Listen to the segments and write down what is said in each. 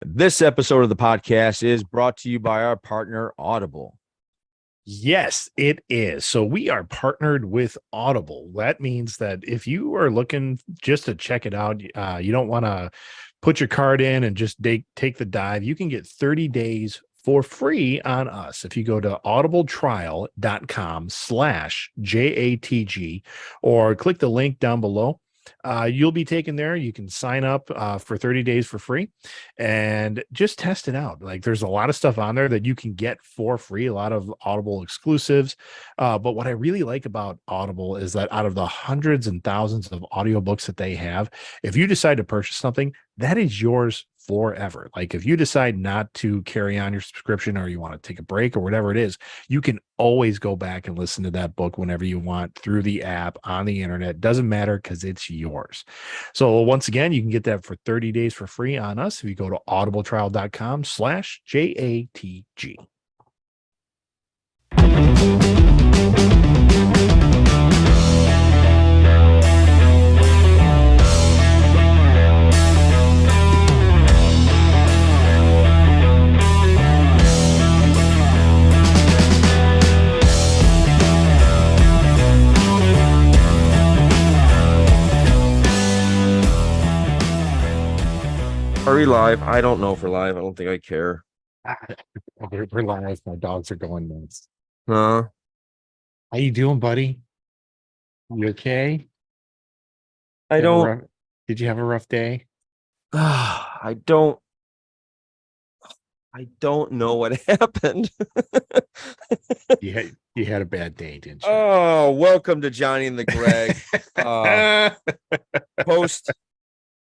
This episode of the podcast is brought to you by our partner, Audible. Yes, it is. So we are partnered with Audible. That means that if you are looking just to check it out, you don't want to put your card in and just take the dive. You can get 30 days for free on us. If you go to audibletrial.com/JATG or click the link down below, you'll be taken there. You can sign up for 30 days for free and just test it out. Like there's a lot of stuff on there that you can get for free, a lot of Audible exclusives. But what I really like about Audible is that out of the hundreds and thousands of audiobooks that they have, if you decide to purchase something, that is yours forever. Like if you decide not to carry on your subscription or you want to take a break or whatever it is, you can always go back and listen to that book whenever you want through the app on the internet. Doesn't matter because it's yours. So once again, you can get that for 30 days for free on us if you go to audibletrial.com/JATG. Are we live? I don't know if we're live. I don't think I care. We're live. My dogs are going nuts. Huh? How you doing, buddy? You okay? I don't. Did you have a rough day? I don't know what happened. You had a bad day, didn't you? Oh, welcome to Johnny and the Greg.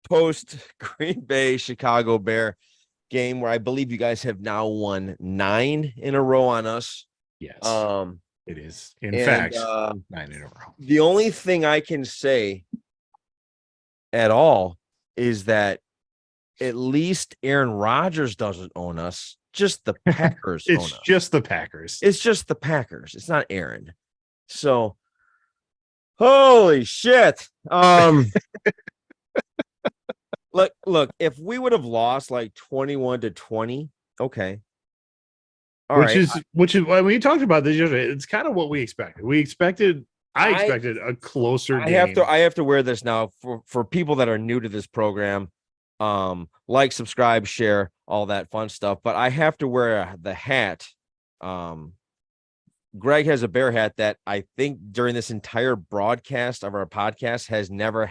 Post Green Bay Chicago Bear game where I believe you guys have now won 9 in a row on us. Yes. It is. In fact, 9 in a row. The only thing I can say at all is that at least Aaron Rodgers doesn't own us. Just the Packers own us. It's just the Packers. It's just the Packers. It's not Aaron. So, holy shit. Look, if we would have lost like 21-20, okay. Which is when we talked about this yesterday, it's kind of what we expected. I expected a closer game. I have to wear this now for people that are new to this program. Like, subscribe, share, all that fun stuff. But I have to wear the hat. Greg has a bear hat that I think during this entire broadcast of our podcast he's never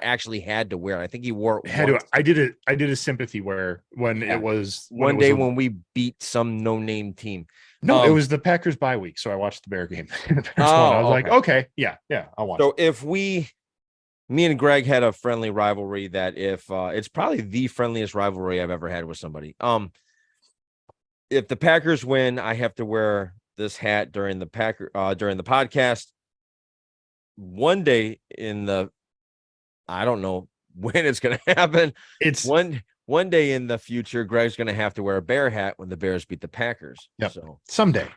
actually had to wear. I think he wore it. I did a sympathy wear when it was when we beat some no-name team. No, it was the Packers bye week, so I watched the Bear game. I was like, okay, yeah, I'll watch. So if me and Greg had a friendly rivalry that it's probably the friendliest rivalry I've ever had with somebody. If the Packers win, I have to wear this hat during the podcast. One day I don't know when it's going to happen. It's one day in the future, Greg's going to have to wear a Bear hat when the Bears beat the Packers. Yep. So someday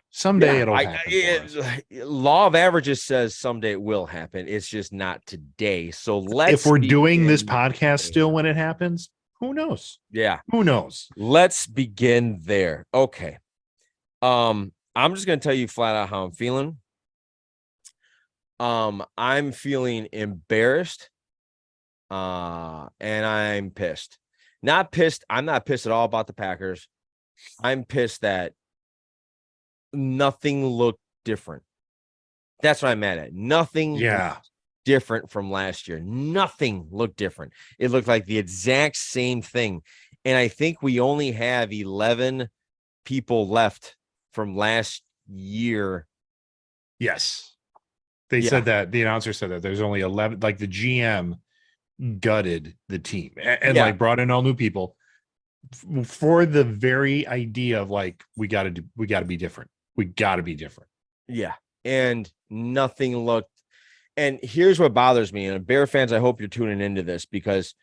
it'll happen. Law of averages says someday it will happen. It's just not today. So if we're doing this podcast still when it happens, who knows? Yeah. Who knows? Let's begin there. Okay. I'm just going to tell you flat out how I'm feeling. I'm feeling embarrassed. And I'm pissed. Not pissed. I'm not pissed at all about the Packers. I'm pissed that nothing looked different. That's what I'm mad at. Nothing looked different from last year. Nothing looked different. It looked like the exact same thing. And I think we only have 11 people left from last year. Yes. They said that. The announcer said that there's only 11. Like the GM gutted the team and like brought in all new people for the very idea of like, we got to be different. We got to be different. Yeah. And nothing looked. And here's what bothers me. And Bear fans, I hope you're tuning into this because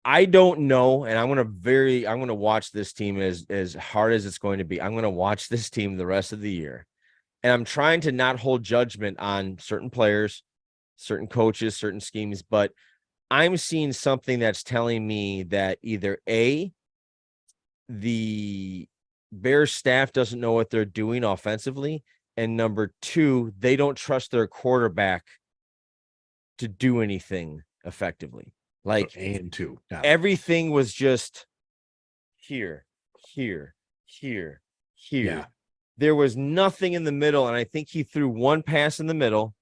I don't know, and I'm going to watch this team as hard as it's going to be. I'm going to watch this team the rest of the year, and I'm trying to not hold judgment on certain players, certain coaches, certain schemes, but I'm seeing something that's telling me that either A, the Bears staff doesn't know what they're doing offensively, and number two, they don't trust their quarterback to do anything effectively. So Like A and 2. Yeah. everything was just here, here, here, Yeah. here. There was nothing in the middle, and I think he threw one pass in the middle,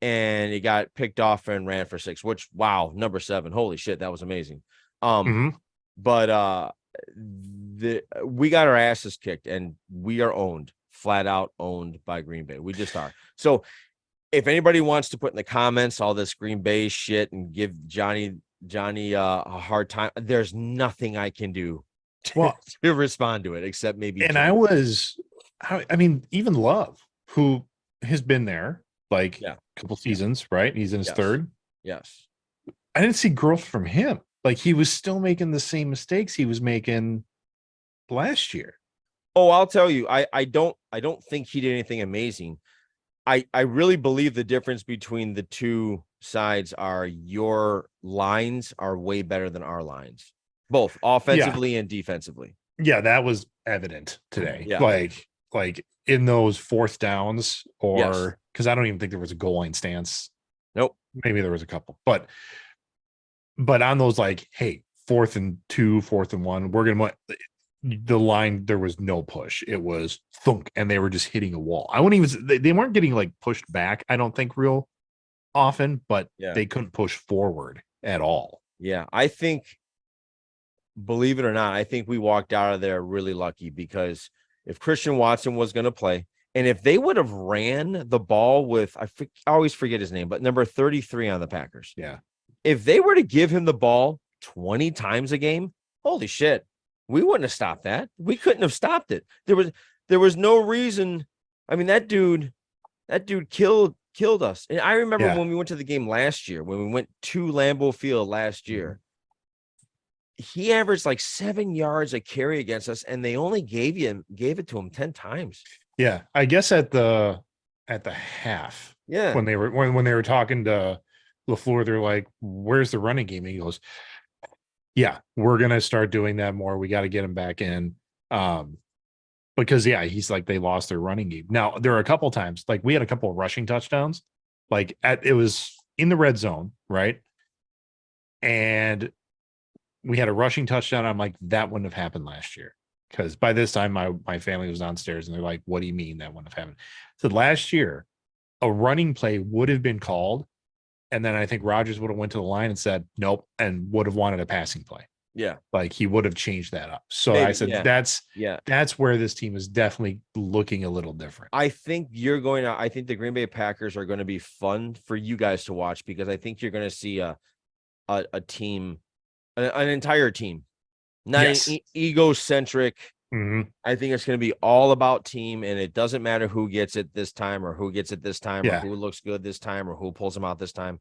and he got picked off and ran for 6. Which, wow, number 7, holy shit, that was amazing. Mhm. But we got our asses kicked, and we are owned, flat out owned by Green Bay. We just are. So if anybody wants to put in the comments all this Green Bay shit and give Johnny a hard time, there's nothing I can do Well, to respond to it except maybe and tweet. I mean, even Love, who has been there like Yeah. a couple Yeah. seasons, right? He's in his Yes. third. Yes. I didn't see growth from him. Like he was still making the same mistakes he was making last year. Oh, I'll tell you, I don't think he did anything amazing. I really believe the difference between the two sides are your lines are way better than our lines, both Yeah. offensively and defensively. Yeah, that was evident today. Yeah. Like in those fourth downs, Yes. or because I don't even think there was a goal line stance. Nope. Maybe there was a couple, but on those, like, hey, 4th and 2, 4th and 1, we're gonna the line, there was no push. It was thunk, and they were just hitting a wall. I wouldn't even they weren't getting like pushed back, I don't think, real often, but Yeah. they couldn't push forward at all. Yeah. I think, believe it or not, I think we walked out of there really lucky because if Christian Watson was going to play, and if they would have ran the ball with, I always forget his name, but number 33 on the Packers, Yeah. if they were to give him the ball 20 times a game, holy shit, we wouldn't have stopped that. We couldn't have stopped it. There was no reason. I mean, that dude killed us. And I remember Yeah. when we went to the game last year, when we went to Lambeau Field last year, he averaged like 7 yards a carry against us, and they only gave it to him 10 times. Yeah. I guess at the half, Yeah. when they were talking to LaFleur, they're like, where's the running game? And he goes, yeah, we're gonna start doing that more. We got to get him back in. Because yeah, he's like, they lost their running game. Now there are a couple times, like we had a couple of rushing touchdowns, like it was in the red zone, right? And we had a rushing touchdown. I'm like, that wouldn't have happened last year. Because by this time my family was downstairs and they're like, what do you mean that wouldn't have happened? So last year, a running play would have been called. And then I think Rodgers would have went to the line and said, nope, and would have wanted a passing play. Yeah. Like he would have changed that up. So Maybe, I said, yeah. Yeah. that's where this team is definitely looking a little different. I think the Green Bay Packers are going to be fun for you guys to watch because I think you're going to see a team, an entire team, not Yes. an egocentric. Mhm. I think it's going to be all about team, and it doesn't matter who gets it this time or who gets it this time or Yeah. who looks good this time or who pulls them out this time.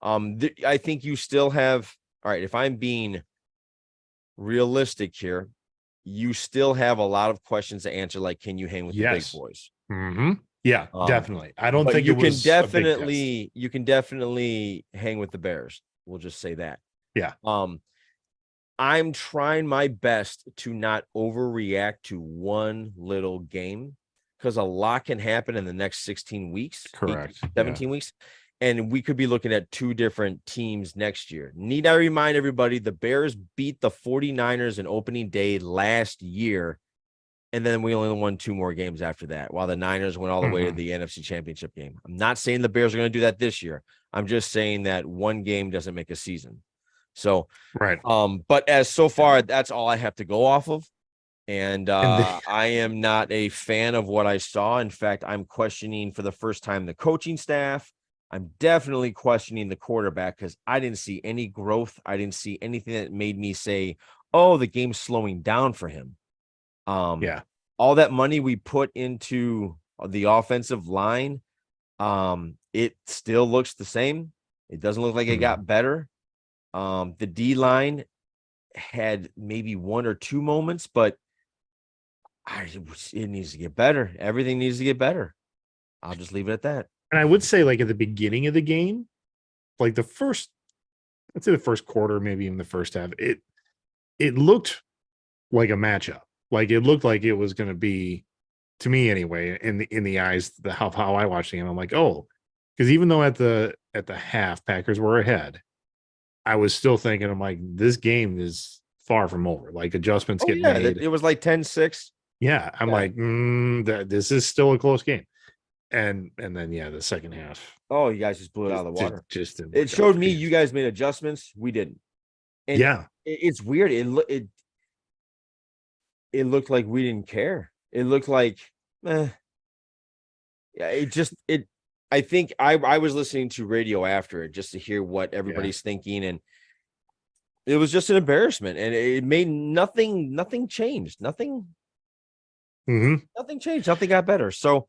I think you still have, all right, if I'm being realistic here, you still have a lot of questions to answer, like, can you hang with the big Yes. boys? Mhm. Yeah, definitely. I don't But think you it can was a big test. definitely hang with the Bears. We'll just say that. Yeah. I'm trying my best to not overreact to one little game because a lot can happen in the next 16 weeks, Correct. 17 weeks. And we could be looking at two different teams next year. Need I remind everybody, the Bears beat the 49ers in opening day last year. And then we only won 2 more games after that, while the Niners went all the way to the NFC Championship game. I'm not saying the Bears are going to do that this year. I'm just saying that one game doesn't make a season. So, Right. but as so far, that's all I have to go off of. And And I am not a fan of what I saw. In fact, I'm questioning for the first time the coaching staff. I'm definitely questioning the quarterback because I didn't see any growth. I didn't see anything that made me say, oh, the game's slowing down for him. Yeah. All that money we put into the offensive line, it still looks the same. It doesn't look like it got better. The D line had maybe 1 or 2 moments, but it needs to get better. Everything needs to get better. I'll just leave it at that. I would say, like, at the beginning of the game, like the first I'd say the first quarter, maybe even the first half, it looked like a matchup. Like it looked like it was going to be, to me anyway, in the eyes, how I watched the game. I'm like, oh, because even though at the half Packers were ahead, I was still thinking, I'm like, this game is far from over. Like adjustments Oh get yeah, made. it was like 10-6. Yeah, I'm Yeah. like, that this is still a close game. And then yeah, the second half Oh, you guys just blew it out of the water. just didn't It work out showed for me Kansas. you guys made adjustments. We didn't. And Yeah. it's weird. It looked like we didn't care. It looked like, yeah, it. I think I was listening to radio after it just to hear what Yeah. everybody's thinking, and it was just an embarrassment, and it made nothing changed. Hmm. Nothing changed. Nothing got better. So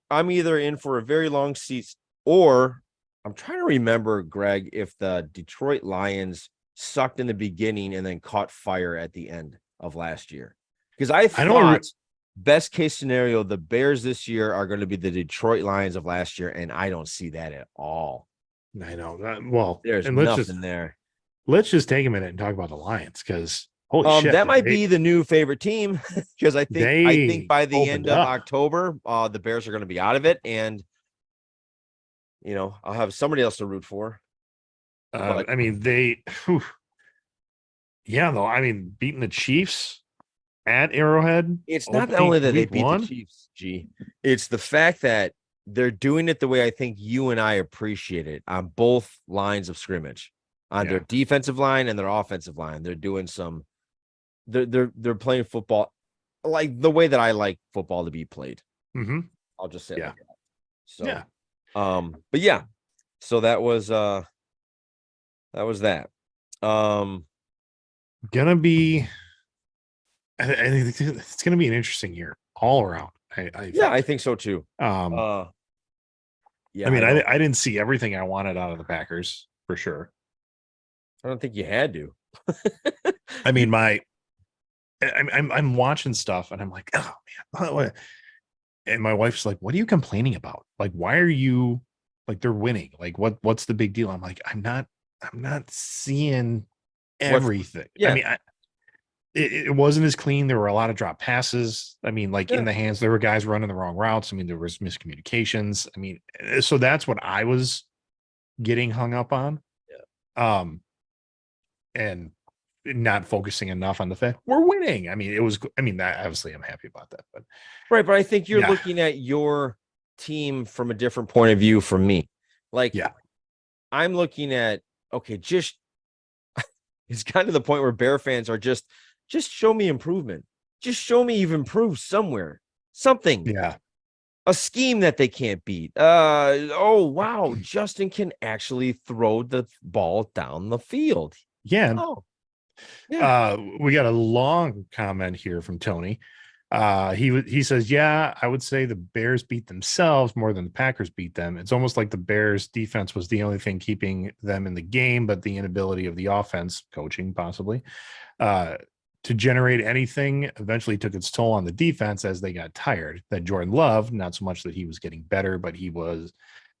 I'm either in for a very long season, or I'm trying to remember, Greg, if the Detroit Lions sucked in the beginning and then caught fire at the end of last year. Because I I don't thought best case scenario, the Bears this year are going to be the Detroit Lions of last year, and I don't see that at all. I know that. Well, There's and nothing there. let's just take a minute and talk about the Lions, because holy shit, That might be the new favorite team because I think they by the end opened of up. October, the Bears are going to be out of it, and I'll have somebody else to root for. But I mean, whew, yeah, though. I mean, beating the Chiefs at Arrowhead, it's not opening only that they week beat the one. Chiefs, G. It's the fact that they're doing it the way I think you and I appreciate it on both lines of scrimmage, on their Yeah. defensive line and their offensive line. They're doing some. They're playing football like the way that I like football to be played. Hmm. I'll just say it Yeah. like that. So, Yeah. but yeah, so that. Um, Gonna be. I think it's gonna be an interesting year all around. I yeah, I think. think so too. Um, Uh, I yeah, mean, I didn't see everything I wanted out of the Packers for sure. I don't think you had to. I mean, I'm watching stuff and I'm like, oh man, and my wife's like, what are you complaining about? Like, why are you like they're winning? Like, what's the big deal? I'm like, I'm not seeing What's everything. I yeah, mean, it wasn't as clean. There were a lot of drop passes. I mean, like in yeah. the hands, there were guys running the wrong routes. I mean, there was miscommunications. I mean, so that's what I was getting hung up on. Um, and not focusing enough on the fact we're winning. I mean, that obviously I'm happy about that, but Right, but I think you're yeah, looking at your team from a different point of view from me. Like yeah, I'm looking at okay, just it's kind of the point where Bear fans are just show me improvement. Just show me you've improved somewhere. Something. yeah, A scheme that they can't beat. Oh wow, Justin can actually throw the ball down the field. yeah. Oh, yeah. We got a long comment here from Tony. He says, yeah, I would say the Bears beat themselves more than the Packers beat them. It's almost like the Bears defense was the only thing keeping them in the game, but the inability of the offense, coaching possibly, uh, to generate anything eventually took its toll on the defense as they got tired. That Jordan Love, not so much that he was getting better, but he was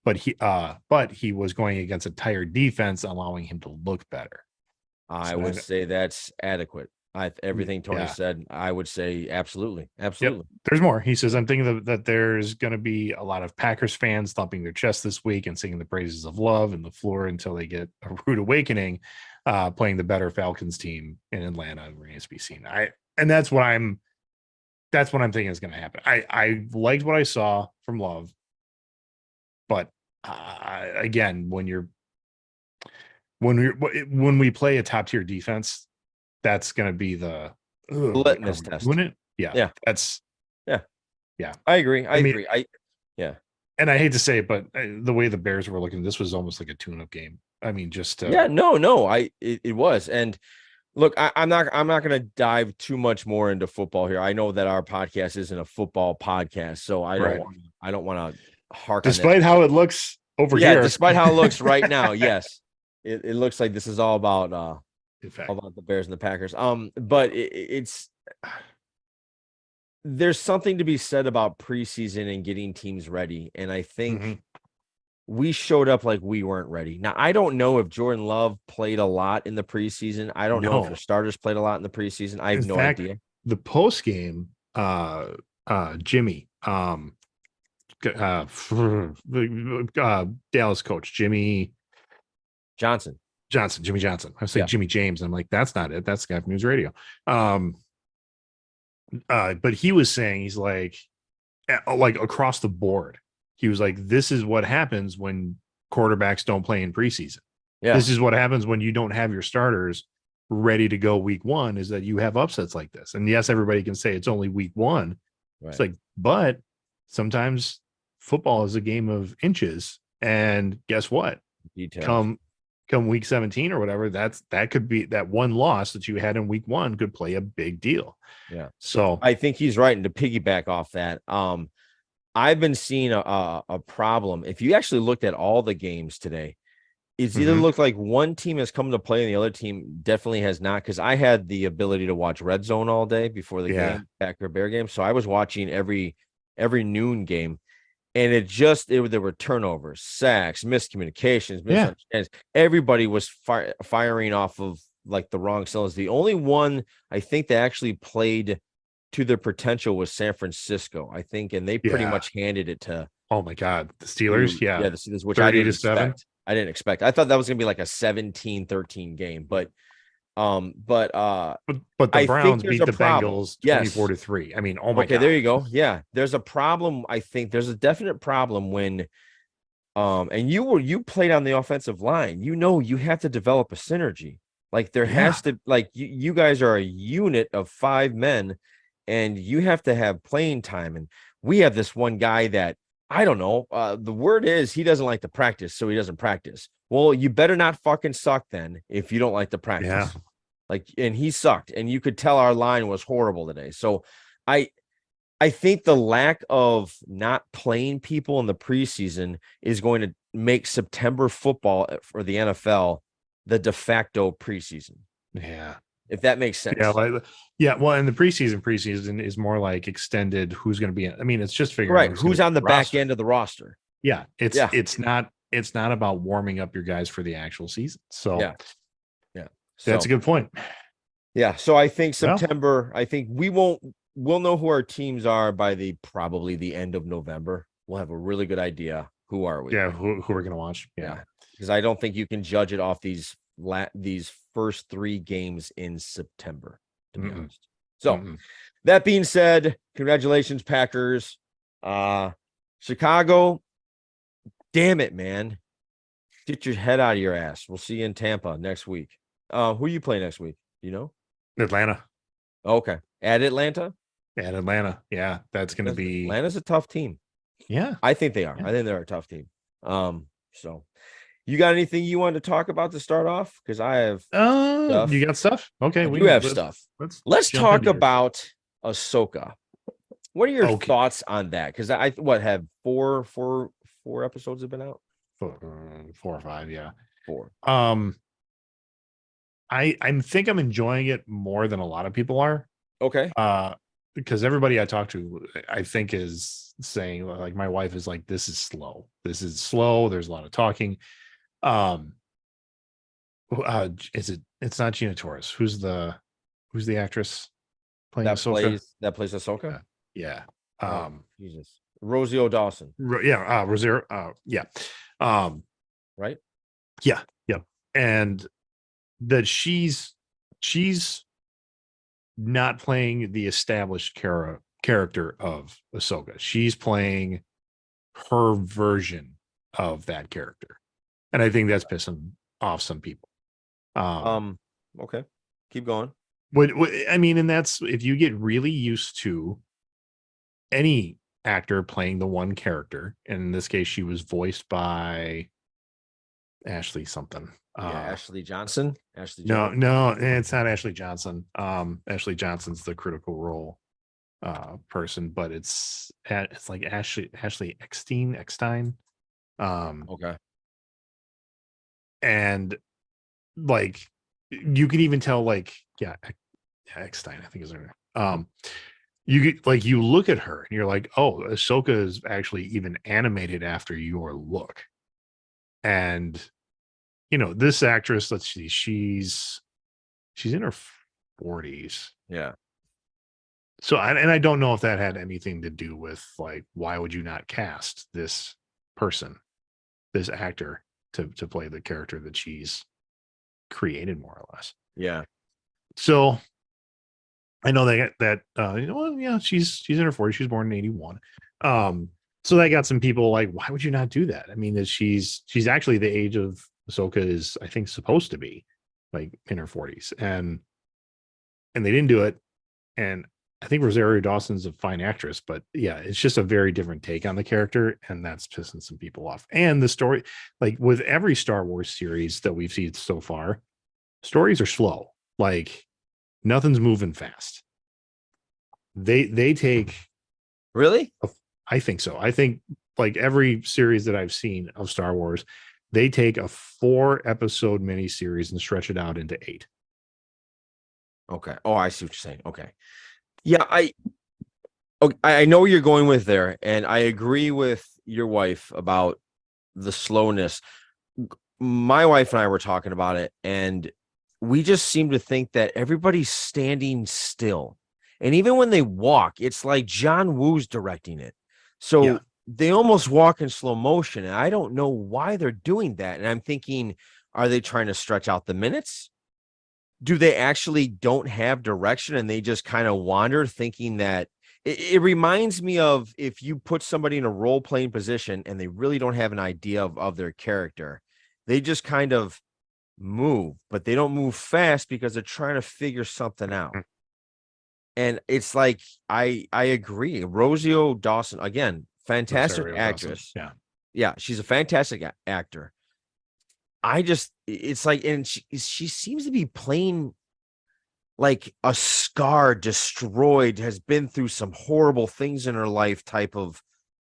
going against a tired defense, allowing him to look better. I So would say that's adequate. Everything Tony yeah. said, I would say absolutely, Yep. absolutely. There's more. He says, I'm thinking that there's going to be a lot of Packers fans thumping their chest this week and singing the praises of Love and the floor until they get a rude awakening, playing the better Falcons team in Atlanta remains to be seen. That's what I'm thinking is going to happen. I liked what I saw from Love, but again, when we play a top tier defense, that's going to be the are Litmus we test. doing it? Yeah, Yeah. that's Yeah. yeah. I agree. I mean, agree. Yeah. and I hate to say it, but the way the Bears were looking, this was almost like a tune-up game. I mean, just Yeah. No. It was. And look, I'm not gonna dive too much more into football here. I know that our podcast isn't a football podcast, so right. I don't want to hark on that. Despite how it looks over Yeah, here, despite how it looks right now, yes. It looks like this is all in fact, about the Bears and the Packers. But it's there's something to be said about preseason and getting teams ready. And I think mhm. we showed up like we weren't ready. Now, I don't know if Jordan Love played a lot in the preseason. I don't know if your No. starters played a lot in the preseason. I have In no fact, idea. the post game, Jimmy, uh, Dallas coach Jimmy Johnson. Jimmy Johnson. I say Yeah. Jimmy James. I'm like, that's not it. That's the guy from News Radio. Um, but he was saying, he's like across the board, he was like, this is what happens when quarterbacks don't play in preseason. Yeah. This is what happens when you don't have your starters ready to go week one, is that you have upsets like this. And yes, everybody can say it's only week one. Right. It's like, but sometimes football is a game of inches. And guess what? Details. Come week 17 or whatever, that could be that one loss that you had in week one could play a big deal. Yeah. So I think he's right. And to piggyback off that, I've been seeing a problem. If you actually looked at all the games today, it's either looked like one team has come to play and the other team definitely has not. Because I had the ability to watch Red Zone all day before the game, Packer Bear game. So I was watching every noon game, and there were turnovers, sacks, miscommunications, misunderstandings. Everybody was firing off of like the wrong cylinders. The only one I think that actually played to their potential was San Francisco, I think, and they pretty much handed it to. Oh my God, the Steelers, the Steelers, which 30 I didn't to 7. expect. I didn't expect. I thought that was gonna be like a 17-13 game, but the I think Browns there's beat a the problem. Bengals Yes. 24-3. I mean, oh my Okay, God. there you go. Yeah, there's a problem. I think there's a definite problem when and you played on the offensive line. You have to develop a synergy. Like there has to, like you guys are a unit of 5 men, and you have to have playing time. And we have this one guy that I don't know. The word is he doesn't like to practice, so he doesn't practice. Well, you better not fucking suck then if you don't like to practice. Yeah. Like, and he sucked, and you could tell our line was horrible today. So I think the lack of not playing people in the preseason is going to make September football for the NFL the de facto preseason. Yeah. If that makes sense. Yeah. Well, and the preseason is more like extended. Who's going to be? I mean, it's just figuring out who's on the back roster. end of the roster. Yeah. It's not about warming up your guys for the actual season. So yeah. That's a good point. Yeah. So I think September, I think we'll know who our teams are by probably the end of November. We'll have a really good idea. Who are we? Yeah. Who we're going to watch. Yeah. Because I don't think you can judge it off these first 3 games in September, to be honest. So that being said, congratulations, Packers. Chicago, damn it, man. Get your head out of your ass. We'll see you in Tampa next week. Who you play next week? You know? Atlanta. Okay. At Atlanta? At Atlanta. Yeah. That's going to be. Atlanta's a tough team. Yeah. I think they are. Yeah. I think they're a tough team. So you got anything you wanted to talk about to start off? Because I have stuff. You got stuff? Okay. We have stuff. Let's talk about Ahsoka. What are your thoughts on that? Because I have four episodes have been out? 4 or 5, yeah. 4. I think I'm enjoying it more than a lot of people are. Okay. Because everybody I talk to, I think, is saying, like, my wife is like, this is slow. There's a lot of talking. It's not Gina Torres. Who's the actress playing Ahsoka? That plays Ahsoka? Yeah. Jesus. Rosie Dawson. Rosario. Yeah. Right? Yeah. Yep. And that she's not playing the established character of Ahsoka. She's playing her version of that character. And I think that's pissing off some people. Okay. Keep going. I mean, and that's if you get really used to any actor playing the one character, and in this case, she was voiced by Ashley something. Ashley Johnson. No, it's not Ashley Johnson. Ashley Johnson's the Critical Role person, but it's like Ashley Eckstein. Okay. And like you can even tell, like, Eckstein, I think is her name. You look at her and you're like, oh, Ahsoka is actually even animated after your look. And this actress, let's see, she's in her 40s. Yeah. So, and I don't know if that had anything to do with like, why would you not cast this person, this actor, to play the character that she's created, more or less. Yeah. So I know well, yeah, she's in her 40s. She was born in 81. So that got some people like, why would you not do that? I mean, that she's actually the age of Ahsoka is, I think, supposed to be like in her 40s, and they didn't do it. And I think Rosario Dawson's a fine actress, but yeah, it's just a very different take on the character, and that's pissing some people off. And the story, like with every Star Wars series that we've seen so far, stories are slow. Like nothing's moving fast. They take, Really? I think so. I think like every series that I've seen of Star Wars, they take a 4-episode miniseries and stretch it out into 8. Okay. Oh, I see what you're saying. Okay. Yeah, I know where you're going with there, and I agree with your wife about the slowness. My wife and I were talking about it, and we just seem to think that everybody's standing still. And even when they walk, it's like John Woo's directing it. So Yeah. they almost walk in slow motion. And I don't know why they're doing that. And I'm thinking, are they trying to stretch out the minutes? Do they actually don't have direction and they just kind of wander, thinking that it reminds me of if you put somebody in a role playing position and they really don't have an idea of their character, they just kind of move, but they don't move fast because they're trying to figure something out. And it's like I agree. Rosario Dawson, again, fantastic Rosario Dawson. actress. Yeah. Yeah, she's a fantastic actor. It's like, and she seems to be playing like a scar, destroyed, has been through some horrible things in her life type of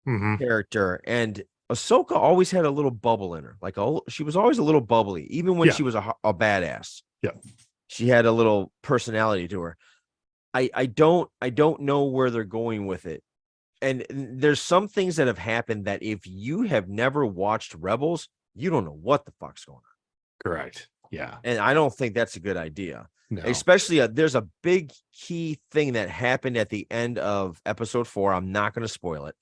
character. And Ahsoka always had a little bubble in her. Like, she was always a little bubbly, even when she was a badass. Yeah. She had a little personality to her. I don't know where they're going with it. And there's some things that have happened that if you have never watched Rebels, you don't know what the fuck's going on. Correct. Yeah. And I don't think that's a good idea. No. Especially there's a big key thing that happened at the end of episode 4. I'm not going to spoil it,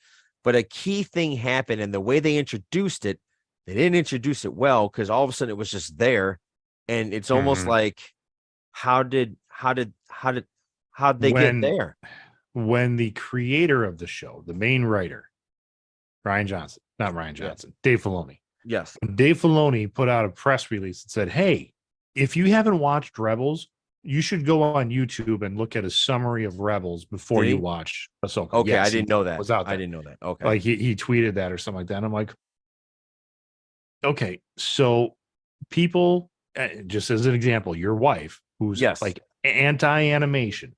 but a key thing happened, and the way they introduced it, they didn't introduce it well, because all of a sudden it was just there. And it's almost like, how'd they get there? When the creator of the show, the main writer, Dave Filoni. Yes. Dave Filoni put out a press release that said, hey, if you haven't watched Rebels, you should go on YouTube and look at a summary of Rebels before you watch Ahsoka. Okay, yes, I didn't know that. Was out there. I didn't know that. Okay. Like he tweeted that or something like that. And I'm like, okay, so people, just as an example, your wife, who's like anti-animation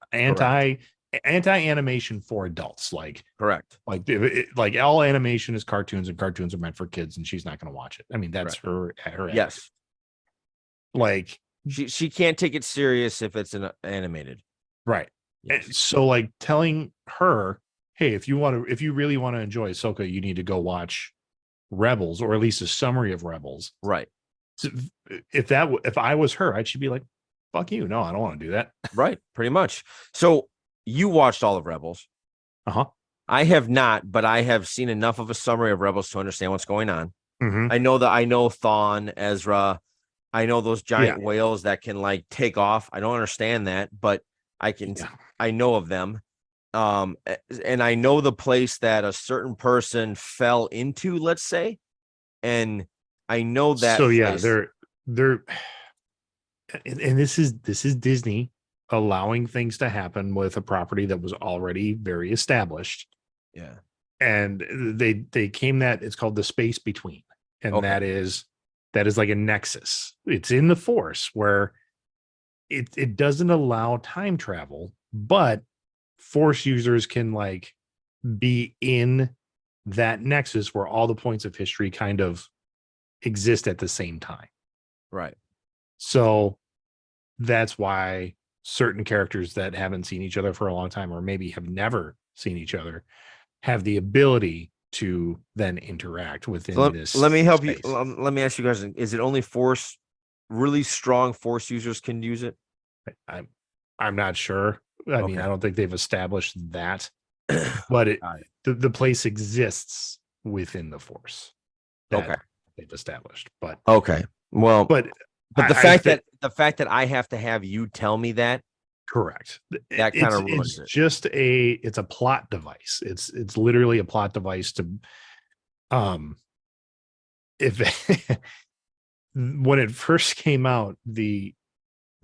for adults, like correct, like all animation is cartoons, and cartoons are meant for kids, and she's not going to watch it. I mean, that's her yes attitude. Like she can't take it serious if it's an animated, right? Yes. So like telling her, hey, if you really want to enjoy Ahsoka, you need to go watch Rebels, or at least a summary of Rebels, right? So if I was her, I'd be like, fuck you, no, I don't want to do that. Right, pretty much. So you watched all of Rebels. I have not, but I have seen enough of a summary of Rebels to understand what's going on. I know Thawne, Ezra. I know those giant whales that can like take off. I don't understand that, but I know of them. And I know the place that a certain person fell into, let's say. And I know that. So yeah, they're and this is Disney allowing things to happen with a property that was already very established. Yeah. And they came that it's called the space between. And that is like a nexus. It's in the Force where it doesn't allow time travel, but Force users can like be in that nexus where all the points of history kind of exist at the same time. Right. So that's why certain characters that haven't seen each other for a long time, or maybe have never seen each other, have the ability to then interact within So this let me help you. space. Let me ask you guys: is it only force? Really strong force users can use it. I'm not sure. I mean, Okay. I don't think they've established that, but Got it. the place exists within the force that Okay. they've established. But Okay. Well, but but the I fact think that I have to have you tell me that correct. that kind of ruins It's it. just it's a plot device. It's literally a plot device to um if when it first came out, the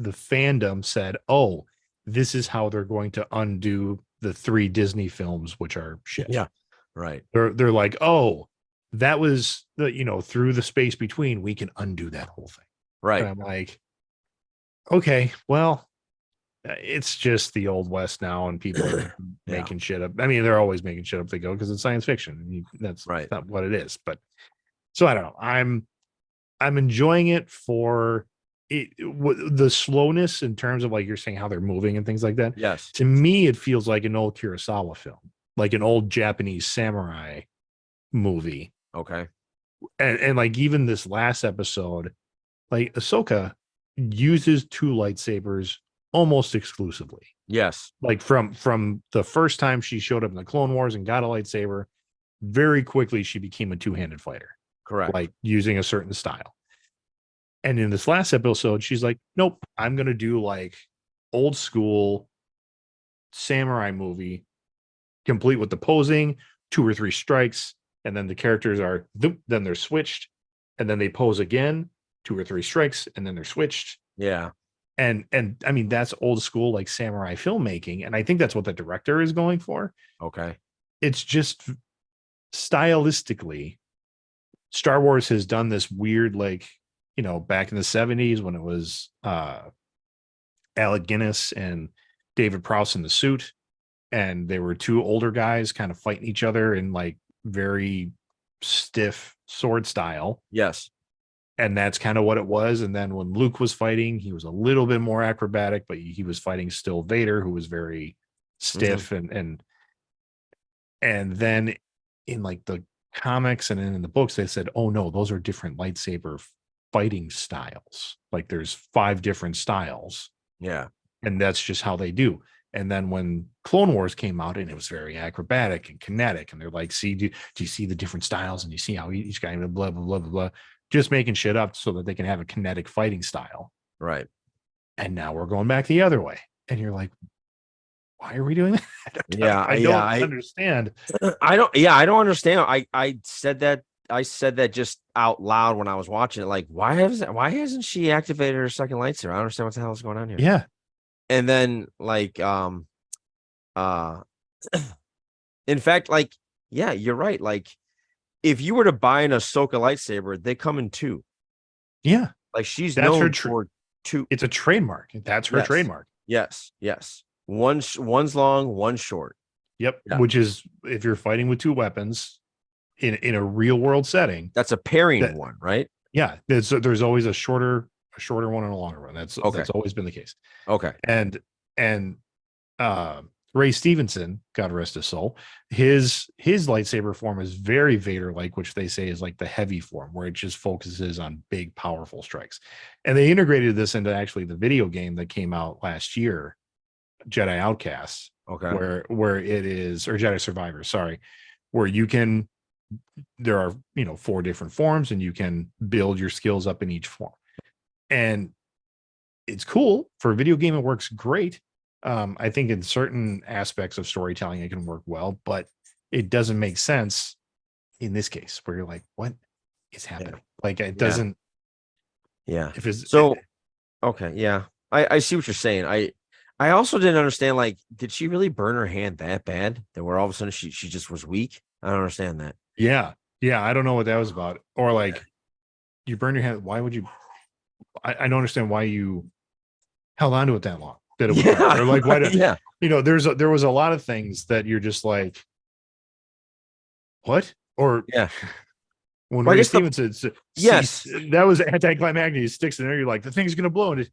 fandom said, "Oh, this is how they're going to undo the 3 Disney films, which are shit." Yeah. Right. They're like, "Oh, that was the through the space between, we can undo that whole thing." And Right. I'm like, "Okay, well, it's just the old west now, and people are Yeah. making shit up. I mean, they're always making shit up. They go because it's science fiction. That's Right. not what it is. But so I don't know. I'm enjoying it for the slowness in terms of like you're saying how they're moving and things like that. Yes. To me, it feels like an old Kurosawa film, like an old Japanese samurai movie. Okay. And like even this last episode, like Ahsoka uses 2 lightsabers almost exclusively. Yes. Like from the first time she showed up in the Clone Wars and got a lightsaber, very quickly she became a two-handed fighter, Correct. like using a certain style. And in this last episode, she's like, nope, I'm going to do like old school samurai movie, complete with the posing, 2 or 3 strikes. And then the characters are, then they're switched. And then they pose again, 2 or 3 strikes, and then they're switched. Yeah. And I mean, that's old school, like samurai filmmaking. And I think that's what the director is going for. Okay. It's just stylistically, Star Wars has done this weird, like, back in the 70s when it was Alec Guinness and David Prowse in the suit, and they were 2 older guys kind of fighting each other in like very stiff sword style. Yes. And that's kind of what it was. And then when Luke was fighting, he was a little bit more acrobatic, but he was fighting still Vader, who was very stiff. And then in like the comics and in the books, they said, oh no, those are different lightsaber fighting styles. Like there's 5 different styles. Yeah. And that's just how they do. And then when Clone Wars came out and it was very acrobatic and kinetic, and they're like, see, do you see the different styles? And you see how each guy, blah, blah, blah, blah, blah, just making shit up so that they can have a kinetic fighting style. Right. And now we're going back the other way. And you're like, why are we doing that? Yeah. I don't understand. I don't understand. I said that just out loud when I was watching it. Like, why hasn't she activated her second lightsaber? I don't understand what the hell is going on here. Yeah. And then like in fact, like, yeah, you're right. Like, if you were to buy an Ahsoka lightsaber, they come in 2. Yeah. Like, she's That's known her for 2. It's a trademark. That's her trademark. Yes. One's long, one's short. Yep. Yeah. Which is if you're fighting with 2 weapons in a real world setting. That's a pairing one, right? Yeah. There's always a shorter one and a longer one. That's always been the case. Okay. And Ray Stevenson, God rest his soul, his lightsaber form is very Vader-like, which they say is like the heavy form, where it just focuses on big, powerful strikes. And they integrated this into actually the video game that came out last year, Jedi Outcasts, Okay. where it is, or Jedi Survivor, sorry, where there are 4 different forms, and you can build your skills up in each form. And it's cool for a video game. It works great. I think in certain aspects of storytelling, it can work well, but it doesn't make sense in this case where you're like, what is happening? Yeah. Like it doesn't. Yeah. If it's so, okay. Yeah. I see what you're saying. I also didn't understand, like, did she really burn her hand that bad that where all of a sudden she just was weak? I don't understand that. Yeah. Yeah. I don't know what that was about. Or like you burn your hand. Why would you? I don't understand why you held on to it that long. That it would or like why did, yeah. There was a lot of things that you're just like, what? Or yeah. When Ray Stevenson said, yes, that was anticlimactic. He sticks in there. You're like, the thing's gonna blow, and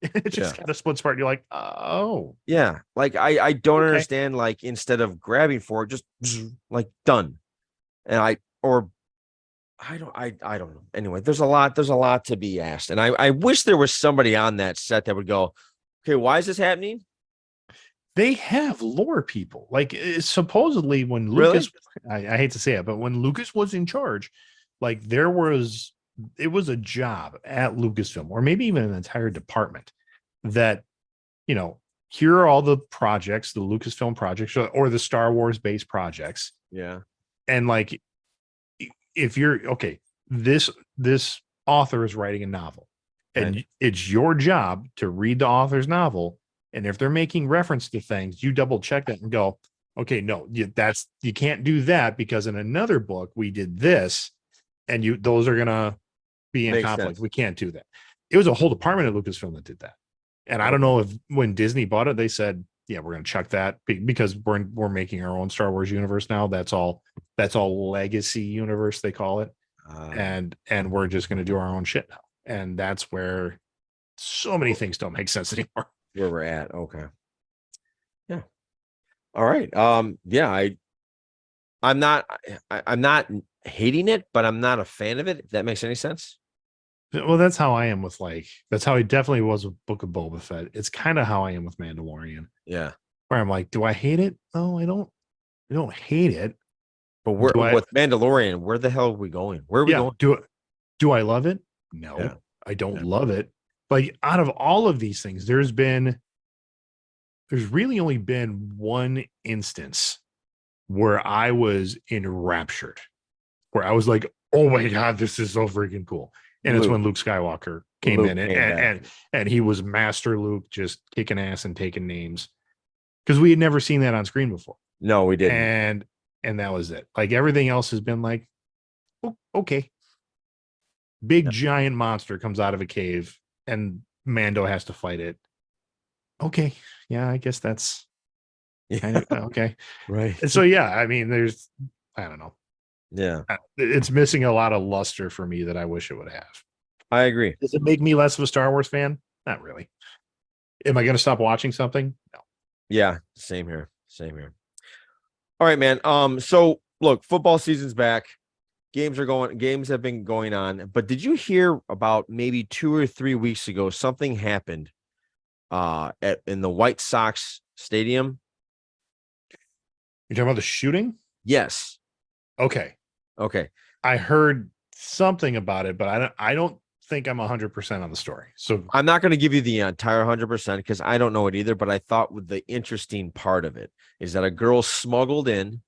it just kind of splits apart. You're like, oh, yeah. Like I don't understand. Like instead of grabbing for it, just like done. And I don't know. Anyway, there's a lot to be asked. And I wish there was somebody on that set that would go, okay, why is this happening? They have lore people. Like supposedly when Really? Lucas, I hate to say it, but when Lucas was in charge, like it was a job at Lucasfilm, or maybe even an entire department that, here are all the projects, the Lucasfilm projects or the Star Wars based projects. Yeah. And like, if you're okay, this author is writing a novel, and Right. it's your job to read the author's novel. And if they're making reference to things, you double check that and go, okay, no, you can't do that because in another book we did this, and those are gonna be in Makes conflict. sense. We can't do that. It was a whole department at Lucasfilm that did that. And I don't Okay. know if when Disney bought it, they said, yeah, we're going to chuck that because we're making our own Star Wars universe now. That's all legacy universe, they call it. And we're just going to do our own shit now. And that's where so many things don't make sense anymore. Where we're at. Okay. Yeah. All right. Yeah, I'm not hating it, but I'm not a fan of it, if that makes any sense. Well, that's how I am with that's how I definitely was with Book of Boba Fett. It's kind of how I am with Mandalorian, Yeah. where I'm like, do I hate it? No, I don't hate it. But we're Do I with Mandalorian, where the hell are we going? Where are we yeah, going? do I love it? Yeah. No, I don't Yeah. love it. Like out of all of these things, there's really only been one instance where I was enraptured, where I was like, oh my God, this is so freaking cool. And it's when Luke Skywalker came in and he was Master Luke, just kicking ass and taking names. Because we had never seen that on screen before. No, we didn't. And that was it. Like everything else has been like, oh, okay. Big giant monster comes out of a cave and Mando has to fight it. Okay. Yeah, I guess that's kind of okay. Right. And so yeah, I mean, I don't know. Yeah. It's missing a lot of luster for me that I wish it would have. I agree. Does it make me less of a Star Wars fan? Not really. Am I going to stop watching something? No. Yeah, same here. Same here. All right, man. So look, football season's back. Games have been going on. But did you hear about maybe 2 or 3 weeks ago something happened in the White Sox stadium? You're talking about the shooting? Yes. Okay. Okay. I heard something about it, but I don't think I'm 100% on the story. So I'm not going to give you the entire 100% because I don't know it either, but I thought the interesting part of it is that a girl smuggled in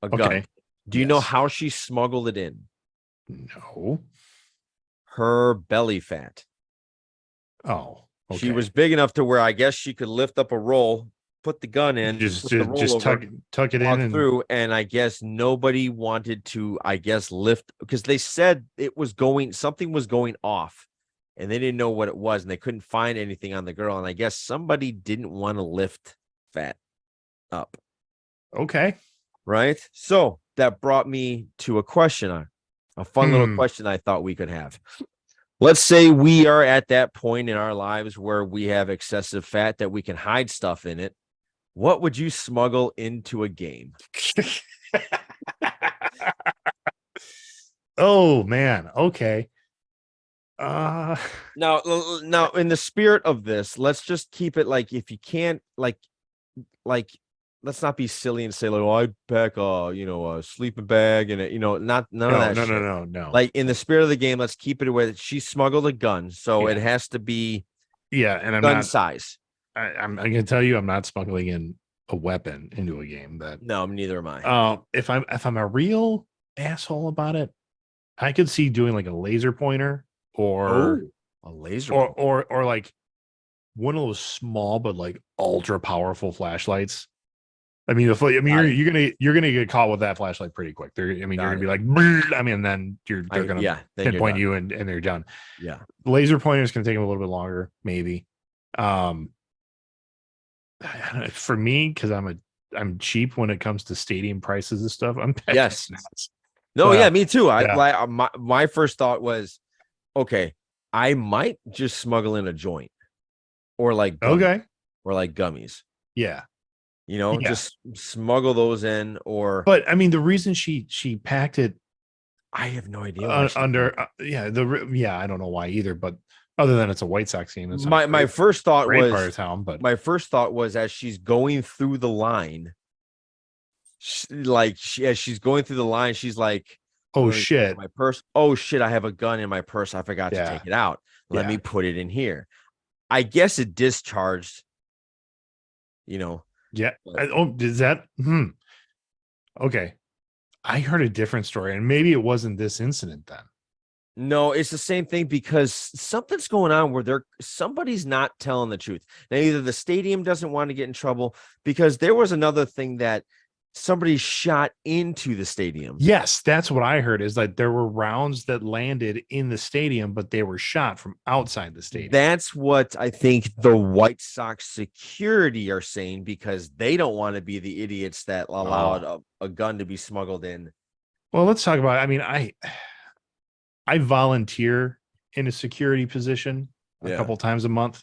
a gun. okay. Do you know how she smuggled it in? No. Her belly fat. Oh, okay. She was big enough to where I guess she could lift up a roll, put the gun in, just tuck it in and through. And I guess nobody wanted to, lift because they said something was going off and they didn't know what it was and they couldn't find anything on the girl. And I guess somebody didn't want to lift fat up. Okay. Right. So that brought me to a question, a fun little question I thought we could have. Let's say we are at that point in our lives where we have excessive fat that we can hide stuff in it. What would you smuggle into a game? Oh man. Okay. Now in the spirit of this, let's just keep it like if you can't like let's not be silly and say like, I pack a sleeping bag and none of that shit. No. Like in the spirit of the game, let's keep it where she smuggled a gun, so it has to be and I'm gun not size. I'm gonna tell you I'm not smuggling in a weapon into a game. That no, neither am I. If I'm a real asshole about it, I could see doing like a laser pointer or a laser or like one of those small but like ultra powerful flashlights. I mean, you're gonna get caught with that flashlight pretty quick. You're gonna be like, I mean, then they're gonna pinpoint you and they're done. Yeah, laser pointers can take them a little bit longer, maybe. For me, because I'm cheap when it comes to stadium prices and stuff. yes, no, yeah, me too. My first thought was, okay, I might just smuggle in a joint, or like gummies. Yeah. Yeah. just smuggle those in. Or But I mean, the reason she packed it I have no idea why she did under that. I don't know why either, but other than it's a White Sox game, it's not a My first thought great part was of town. But as she's going through the line, as she's going through the line, she's like, oh let me check shit, my purse. Oh shit, I have a gun in my purse. I forgot to yeah, take it out. Let yeah, me put it in here. I guess it discharged, you know. yeah. But Is that okay? I heard a different story, and maybe it wasn't this incident then. no, it's the same thing because something's going on where somebody's not telling the truth. Now, either the stadium doesn't want to get in trouble, because there was another thing that somebody shot into the stadium. Yes, that's what I heard. Is that there were rounds that landed in the stadium, but they were shot from outside the stadium. That's what I think the White Sox security are saying, because they don't want to be the idiots that allowed a gun to be smuggled in. Well, let's talk about. I mean, I volunteer in a security position a Yeah. couple times a month.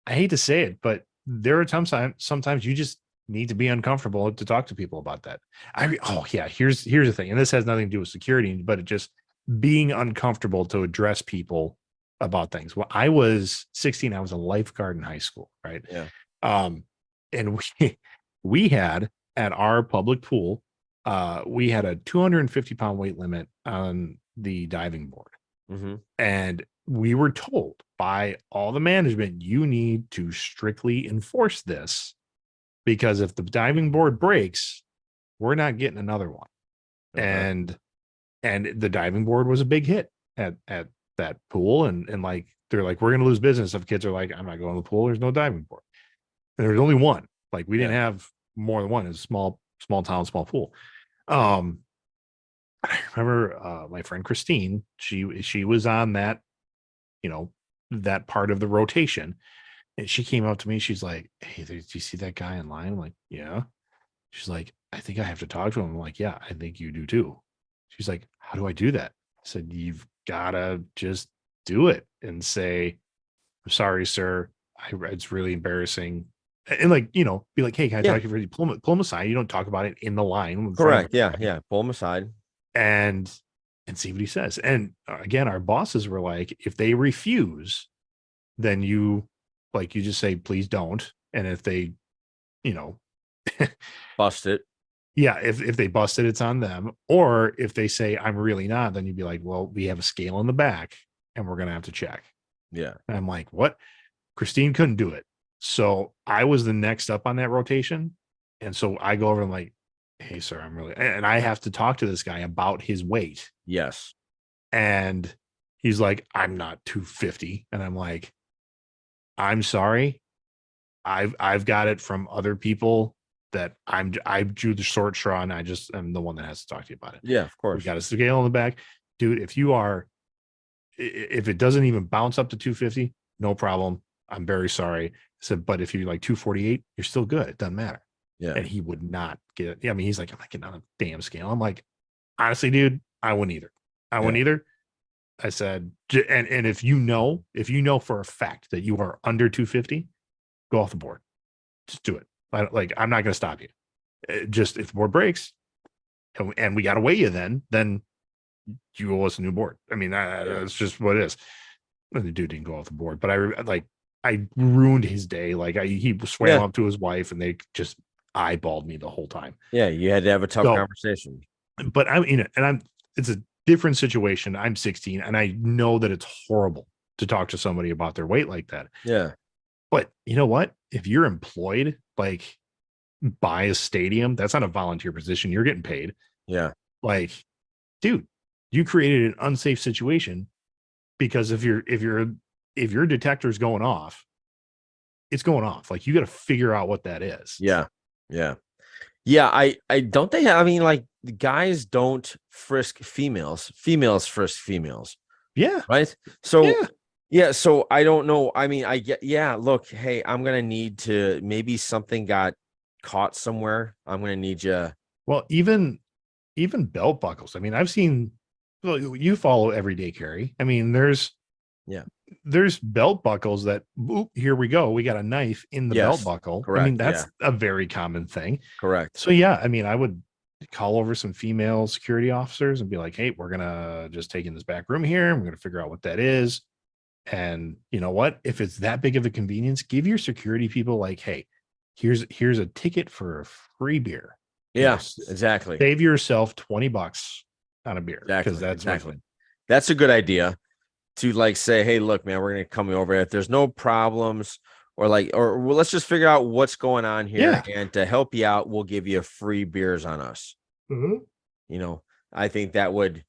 I hate to say it, but there are times sometimes you just need to be uncomfortable to talk to people about that. Here's the thing, and this has nothing to do with security, but it just being uncomfortable to address people about things. Well, I was 16, I was a lifeguard in high school, right? Yeah. And we had at our public pool, we had a 250-pound weight limit on the diving board. Mm-hmm. And we were told by all the management, you need to strictly enforce this, because if the diving board breaks, we're not getting another one. Okay. And the diving board was a big hit at that pool. And like, they're like, we're going to lose business if kids are like, I'm not going to the pool. There's no diving board. And there was only one. Like, we didn't have more than one. It's a small town, small pool. I remember my friend Christine, she was on that, that part of the rotation. And she came up to me. She's like, "Hey, did you see that guy in line?" I'm like, "Yeah." She's like, "I think I have to talk to him." I'm like, "Yeah, I think you do too." She's like, "How do I do that?" I said, "You've gotta just do it and say, 'I'm sorry, sir. It's really embarrassing.'" And like, be like, "Hey, can I Yeah. talk to you?" Pull him aside. You don't talk about it in the line in front of Correct. Yeah. everybody. Yeah. Pull them aside. And see what he says. And again, our bosses were like, if they refuse, then you just say, please don't. And if they, you know, Bust it. yeah, if they bust it, it's on them. Or if they say, I'm really not, then you'd be like, well, we have a scale in the back and we're going to have to check. Yeah. And I'm like, what? Christine couldn't do it. So I was the next up on that rotation. And so I go over and I'm like, hey, sir, and I have to talk to this guy about his weight. Yes. And he's like, I'm not 250. And I'm like, I'm sorry. I've got it from other people that I drew the short straw, and I just am the one that has to talk to you about it. Yeah. Of We course. got a scale on the back. Dude, if it doesn't even bounce up to 250, no problem. I'm very sorry. I said, but if you're like 248, you're still good. It doesn't matter. Yeah. And he would not get it. I mean, he's like, I'm not getting on a damn scale. I'm like, honestly, dude, I wouldn't either. I said, and if you know for a fact that you are under 250, go off the board. Just do it. I'm not going to stop you. Just if the board breaks and we got to weigh you, then you owe us a new board. I mean, that's just what it is. And the dude didn't go off the board, but I ruined his day. Like he swam up to his wife and they just eyeballed me the whole time. Yeah. You had to have a tough conversation. But it's a different situation. I'm 16 and I know that it's horrible to talk to somebody about their weight like that. Yeah. But you know what? If you're employed like by a stadium, that's not a volunteer position. You're getting paid. Yeah. Like, dude, you created an unsafe situation because if your detector's going off, it's going off. Like, you got to figure out what that is. Yeah. Yeah. Yeah. I don't they have, I mean, like, the guys don't frisk females frisk females. Yeah. Right. So yeah, so I don't know. I mean, I get, yeah, look, hey, I'm gonna need to, maybe something got caught somewhere. I'm gonna need you. Well, even belt buckles. I mean, I've seen, well, you follow everyday carry. I mean, there's there's belt buckles that, oop, here we go. We got a knife in the belt Yes, buckle. I mean, correct. that's Yeah, a very common thing. correct. So yeah, I mean, I would call over some female security officers and be like, hey, we're gonna just take in this back room here, and we're gonna figure out what that is. And you know what? If it's that big of a convenience, give your security people like, hey, here's a ticket for a free beer. You know, Yeah, exactly. save yourself $20 on a beer because Exactly. that's what. Exactly. That's a good idea to like say, hey, look, man, we're gonna come over. If there's no problems, or like, or well, let's just figure out what's going on here. Yeah. And to help you out, we'll give you free beers on us. Mhm. You know, I think that would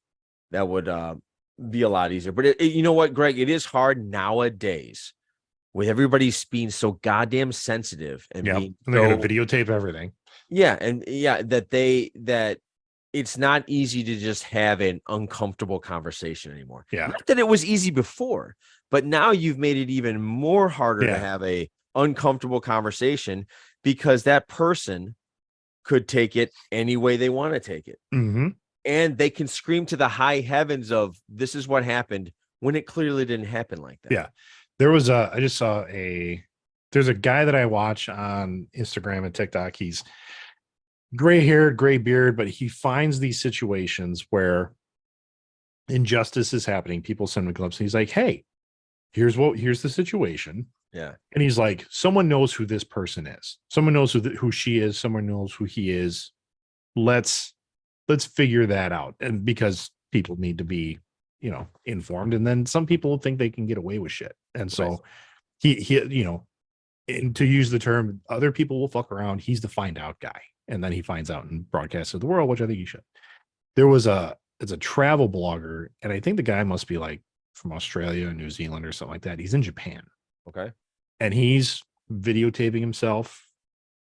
be a lot easier. But you know what, Greg? It is hard nowadays with everybody's being so goddamn sensitive and Yep. being And they're gonna so videotape everything. yeah, and yeah, that it's not easy to just have an uncomfortable conversation anymore. Yeah. Not that it was easy before, but now you've made it even more harder to Yeah. have a uncomfortable conversation because that person could take it any way they want to take it. Mm-hmm. And they can scream to the high heavens of this is what happened when it clearly didn't happen like that. Yeah. I just saw there's a guy that I watch on Instagram and TikTok. He's gray hair, gray beard, but he finds these situations where injustice is happening. People send him clips and he's like, hey, here's the situation. Yeah. And he's like, someone knows who this person is. Someone knows who she is. Someone knows who he is. Let's figure that out. And because people need to be, informed. And then some people think they can get away with shit. And so Right. he, and to use the term, other people will fuck around. He's the find out guy. And then he finds out and broadcasts to the world, which I think he should. It's a travel blogger. And I think the guy must be like from Australia, New Zealand, or something like that. He's in Japan. Okay. And he's videotaping himself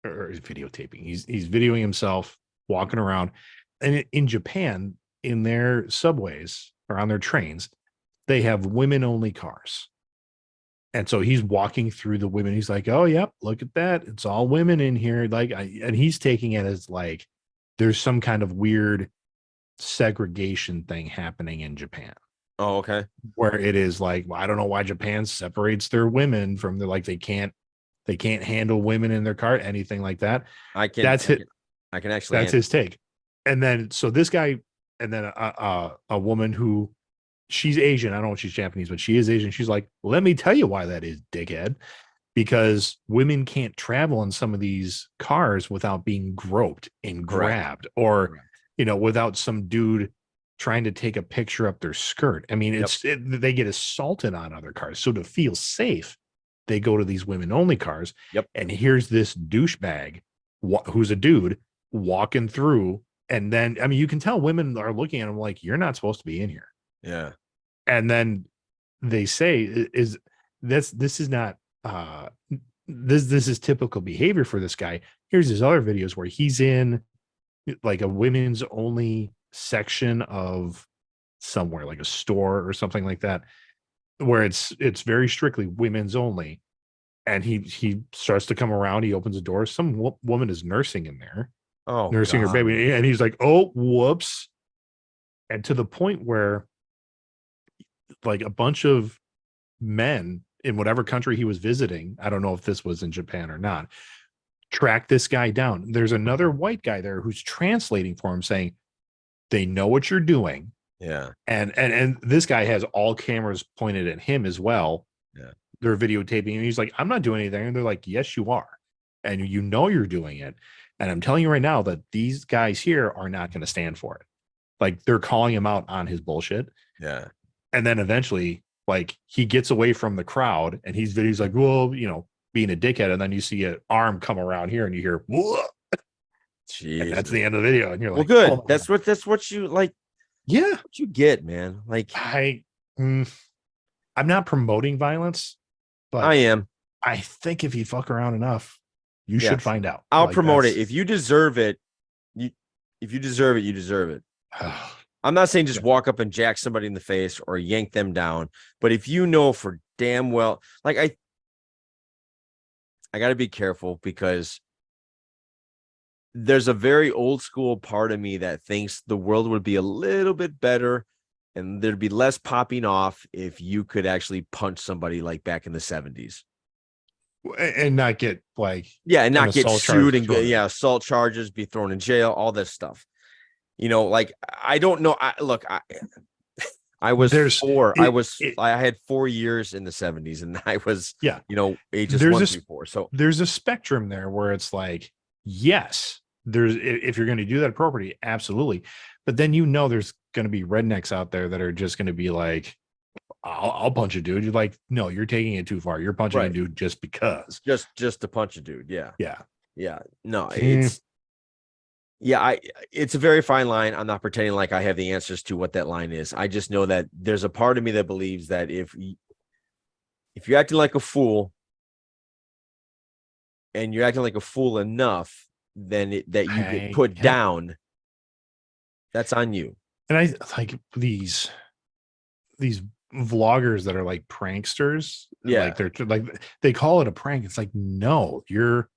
or videotaping. He's videoing himself walking around. And in Japan, in their subways or on their trains, they have women only cars. And so he's walking through the women. He's like, oh, yep, look at that. It's all women in here. And he's taking it as like there's some kind of weird segregation thing happening in Japan. Oh, okay. Where it is like, well, I don't know why Japan separates their women from like they can't handle women in their car, anything like that. I can That's it. I can actually That's his take. And then so this guy, and then a woman who she's Asian. I don't know if she's Japanese, but she is Asian. She's like, let me tell you why that is, dickhead. Because women can't travel in some of these cars without being groped and grabbed, or without some dude trying to take a picture up their skirt. I mean, they get assaulted on other cars. So to feel safe, they go to these women only cars. Yep. And here's this douchebag who's a dude walking through. And then, I mean, you can tell women are looking at him like, you're not supposed to be in here. Yeah. And then they say, this is not, this is typical behavior for this guy. Here's his other videos where he's in like a women's only section of somewhere, like a store or something like that, where it's very strictly women's only. And he starts to come around. He opens the door. Some woman is nursing in there, nursing her baby, and he's like, "Oh, whoops!" And to the point where, like, a bunch of men in whatever country he was visiting, I don't know if this was in Japan or not, track this guy down. There's another white guy there who's translating for him, saying, they know what you're doing. Yeah. And this guy has all cameras pointed at him as well. Yeah. They're videotaping and he's like, I'm not doing anything. And they're like, yes, you are. And you know you're doing it. And I'm telling you right now that these guys here are not going to stand for it. Like, they're calling him out on his bullshit. Yeah. And then eventually, like, he gets away from the crowd and he's like, well, being a dickhead. And then you see an arm come around here and you hear, whoa. And that's the end of the video. And you're like, well, good. Oh, that's what you like. Yeah. What you get, man. Like, I'm not promoting violence, but I am. I think if you fuck around enough, you should find out. I'll promote it. If you deserve it, if you deserve it, you deserve it. I'm not saying just walk up and jack somebody in the face or yank them down, but if you know for damn well, like I got to be careful because there's a very old school part of me that thinks the world would be a little bit better and there'd be less popping off if you could actually punch somebody like back in the 70s. And not get like And not get assault sued charge and thrown in. assault charges, be thrown in jail, all this stuff. Like I don't know. I was There's four. it, I had 4 years in the 70s, and I was yeah. Ages There's 1 a through 4. So there's a spectrum there where it's like, yes, there's if you're going to do that appropriately, absolutely. But then there's going to be rednecks out there that are just going to be like, I'll punch a dude. You're like, no, you're taking it too far. You're punching a dude just because. just to punch a dude. Yeah. Yeah. No, it's it's a very fine line. I'm not pretending like I have the answers to what that line is. I just know that there's a part of me that believes that if you're acting like a fool and you're acting like a fool enough, then that you get put down, that's on you. And I like these vloggers that are like pranksters. Like they're like, they call it a prank. It's like, no, you're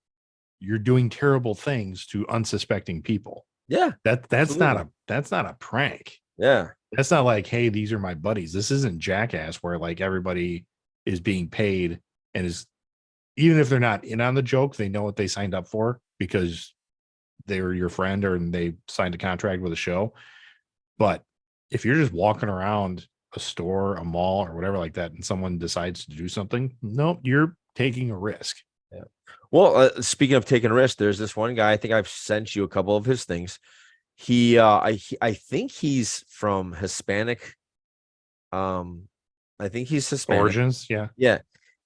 doing terrible things to unsuspecting people. Yeah. That's not a prank. Yeah. That's not like, hey, these are my buddies. This isn't Jackass where like everybody is being paid and is, even if they're not in on the joke, they know what they signed up for because they were your friend or they signed a contract with a show. But if you're just walking around a store, a mall, or whatever like that, and someone decides to do something, nope, you're taking a risk. Yeah. Well, speaking of taking a risk, there's this one guy. I think I've sent you a couple of his things. I think he's from Hispanic. I think he's Hispanic Origins, yeah. Yeah,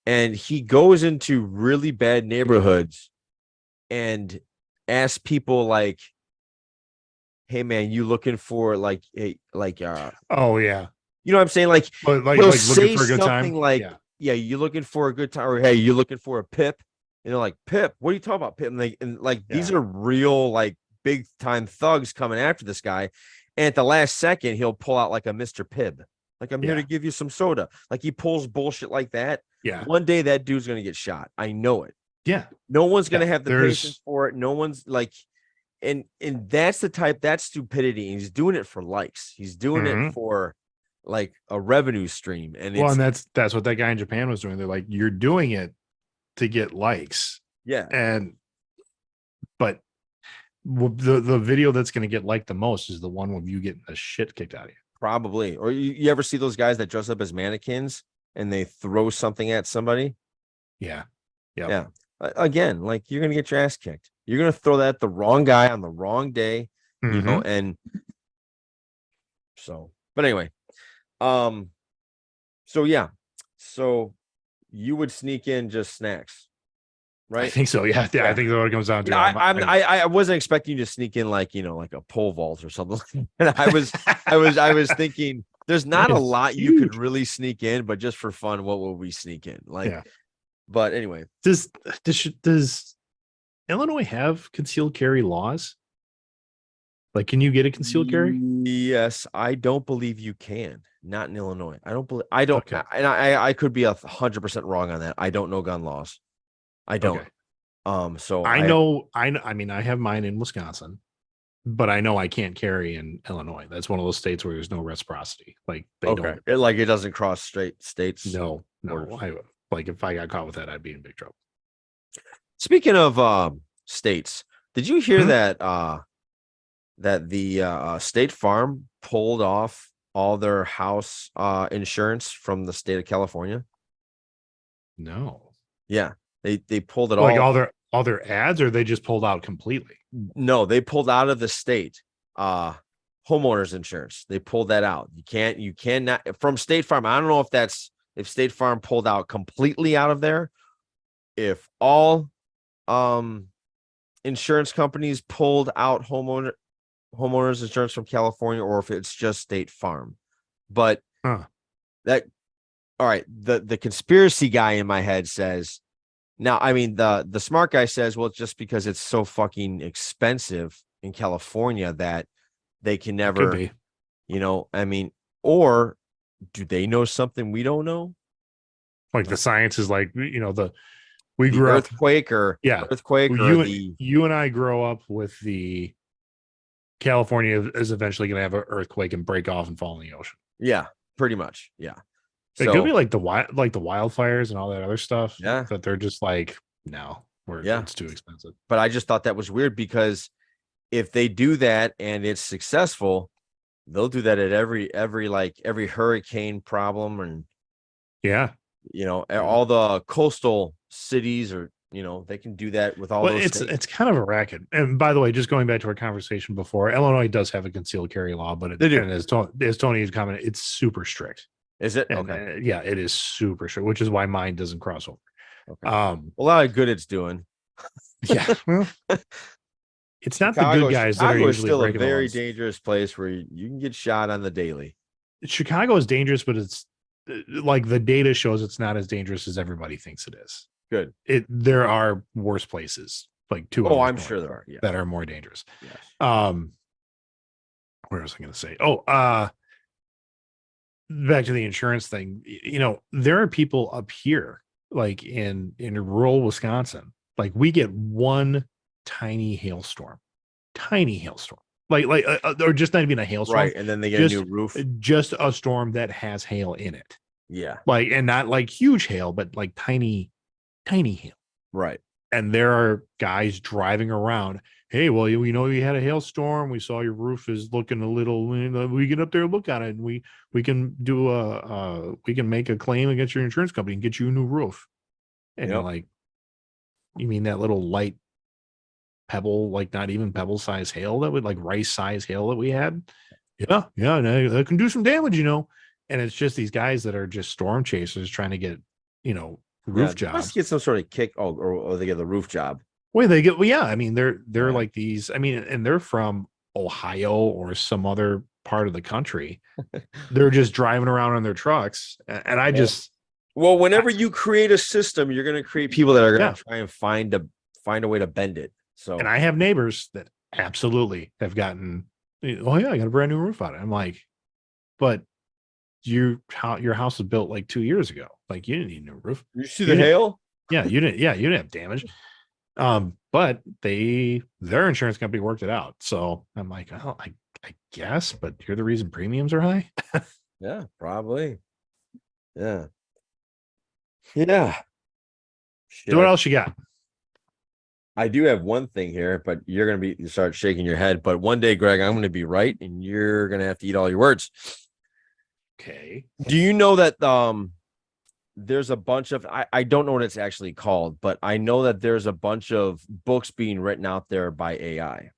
and he goes into really bad neighborhoods and asks people like, "Hey, man, you looking for like oh yeah, you know what I'm saying? Like, but like he'll looking say for a good something time. like, yeah, you looking for a good time, or hey, you looking for a pip? And they're like, Pip, what are you talking about, Pip? And these are real like big time thugs coming after this guy. And at the last second, he'll pull out like a Mr. Pibb. Like, I'm here to give you some soda. Like he pulls bullshit like that. Yeah. One day that dude's gonna get shot. I know it. Yeah. No one's gonna have the patience for it. No one's like, and that's that's stupidity. And he's doing it for likes. He's doing it for like a revenue stream. And that's what that guy in Japan was doing. They're like, you're doing it to get likes. Yeah. But the video that's going to get liked the most is the one with you getting the shit kicked out of you. Probably. Or you ever see those guys that dress up as mannequins and they throw something at somebody? Yeah. Yeah. Again, like you're going to get your ass kicked. You're going to throw that at the wrong guy on the wrong day, and so, but anyway, so yeah, so you would sneak in just snacks, right? I think so. Yeah. I think that's what it comes down to. Yeah, I wasn't expecting you to sneak in like, like a pole vault or something. And I was thinking there's not a lot you could really sneak in, but just for fun, what will we sneak in? Like, but anyway, does Illinois have concealed carry laws? Like, can you get a concealed carry? Yes, I don't believe you can. Not in Illinois. Okay. And I could be 100% wrong on that. I don't know gun laws. I don't. Okay. So I mean, I have mine in Wisconsin, but I know I can't carry in Illinois. That's one of those states where there's no reciprocity. Like they don't. It doesn't cross states. No. Like if I got caught with that, I'd be in big trouble. Speaking of states, did you hear that that the State Farm pulled off all their house insurance from the state of California? No. Yeah, they pulled it like all their ads, or they just pulled out completely? No, they pulled out of the state homeowners insurance. They pulled that out. You cannot from State Farm. I don't know if State Farm pulled out completely out of there. If all insurance companies pulled out homeowners insurance from California, or if it's just State Farm. But that, all right, the conspiracy guy in my head says, now, I mean, the smart guy says, well, it's just because it's so fucking expensive in California that they can never, I mean, or do they know something we don't know? Like the science is like, we grew earthquake up, earthquake. You and I grow up with the California is eventually going to have an earthquake and break off and fall in the ocean. Yeah, pretty much. Yeah. It could be So like the wildfires and all that other stuff yeah, that they're just like, no, yeah. it's too expensive. But I just thought that was weird because if they do that and it's successful, they'll do that at every hurricane problem and Yeah. all the coastal cities or they can do that with all Well, those it's states. it's kind of a racket. And by the way, just going back to our conversation before, Illinois does have a concealed carry law, but They do. and as Tony has commented, it's super strict. Is it? And Okay. yeah, it is super strict, which is why mine doesn't cross over. Okay. A lot of good it's doing. Yeah, well, it's not the good guys that are Chicago is usually still a breaking the very laws. dangerous place where you can get shot on the daily. Chicago is dangerous, but it's like the data shows it's not as dangerous as everybody thinks it is. Good. There are worse places, like 2 Oh, hours I'm north, sure there are. Yeah. that are more dangerous. Yes. Where was I going to say? Back to the insurance thing. There are people up here, like in rural Wisconsin, like we get one tiny hailstorm, or just not even a hailstorm, Right. And then they get a new roof. just a storm that has hail in it, Yeah. like, and not like huge hail, but like tiny hail. Right. And there are guys driving around. Hey, well, we know you had a hailstorm. We saw your roof is looking a little. We get up there and look at it, and we can do we can make a claim against your insurance company and get you a new roof. And you're like, you mean that little light pebble, like not even pebble size hail that would like rice size hail that we had? Yeah, no, that can do some damage, And it's just these guys that are just storm chasers trying to get, roof jobs. Must get some sort of kick. Or they get the roof job. Well, yeah. I mean, they're like these. I mean, and they're from Ohio or some other part of the country. They're just driving around on their trucks, and I just. Well, whenever you create a system, you're going to create people that are going to try and find a way to bend it. So, and I have neighbors that absolutely have gotten. Oh yeah, I got a brand new roof on it. I'm like, but your house was built like 2 years ago. Like you didn't need a new roof. You see the hail? Yeah, you didn't. Yeah, you didn't have damage. But their insurance company worked it out. So I'm like, oh, I guess, but you're the reason premiums are high. Yeah, probably. Yeah. Yeah. So what else you got? I do have one thing here, but you're going to start shaking your head. But one day, Greg, I'm going to be right, and you're going to have to eat all your words. Okay. Do you know that there's a bunch of I don't know what it's actually called, but I know that there's a bunch of books being written out there by AI,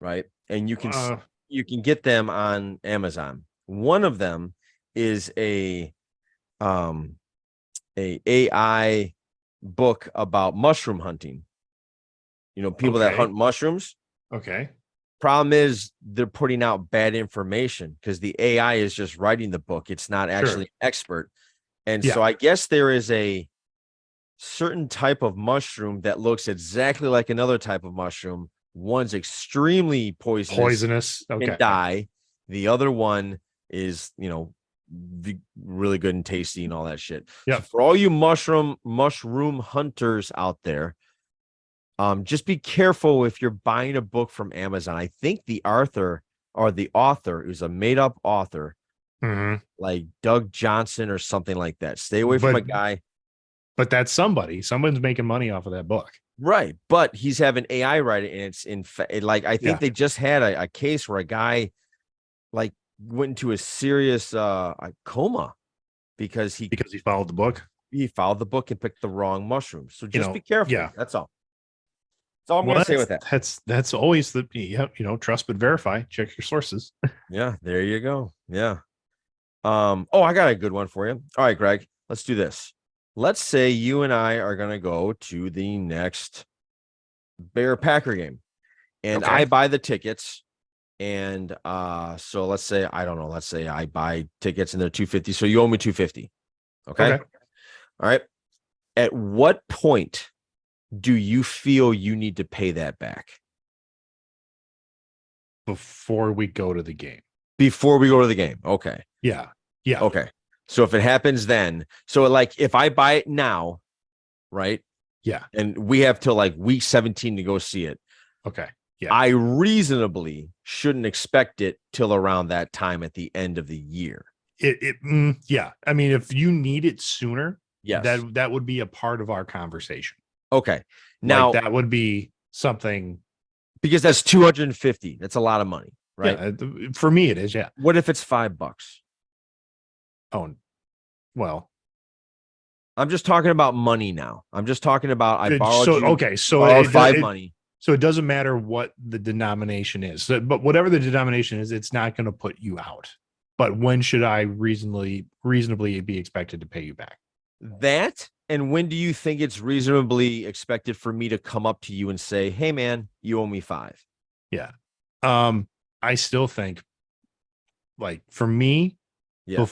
right? And you can get them on Amazon. One of them is a AI book about mushroom hunting. People that hunt mushrooms. Okay. Problem is they're putting out bad information because the AI is just writing the book. It's not actually an expert. And so I guess there is a certain type of mushroom that looks exactly like another type of mushroom. One's extremely poisonous, can die. The other one is, really good and tasty and all that shit. Yeah. So for all you mushroom hunters out there, just be careful if you're buying a book from Amazon. I think the author is a made-up author. Mm-hmm. Like Doug Johnson or something like that. Stay away from a guy. But that's someone's making money off of that book. Right. But he's having AI write it. And it's I think they just had a case where a guy like went into a serious coma because he followed the book. He followed the book and picked the wrong mushrooms. So just be careful. Yeah. That's all. That's all I'm going to say with that. That's always trust but verify. Check your sources. Yeah. There you go. Yeah. I got a good one for you. All right, Greg, let's do this. Let's say you and I are going to go to the next Bear Packer game and I buy the tickets. And, so let's say I buy tickets and they're $250. So you owe me $250. Okay. All right. At what point do you feel you need to pay that back? Before we go to the game. Okay. Yeah. Okay. So if it happens then, so like if I buy it now, right? Yeah. And we have till like week 17 to go see it. Okay. Yeah. I reasonably shouldn't expect it till around that time at the end of the year. Yeah. I mean, if you need it sooner, Yes. that would be a part of our conversation. Okay. Like Now, that would be something. because that's 250. That's a lot of money, right? Yeah, for me it is. Yeah. What if it's $5? Oh, well. I'm just talking about money now. I'm just talking about I So borrowed money. So it doesn't matter what the denomination is, but whatever the denomination is, it's not going to put you out. But when should I reasonably be expected to pay you back? That, and when do you think it's reasonably expected for me to come up to you and say, "Hey, man, you owe me 5"? Yeah. I still think, like, for me, Yeah.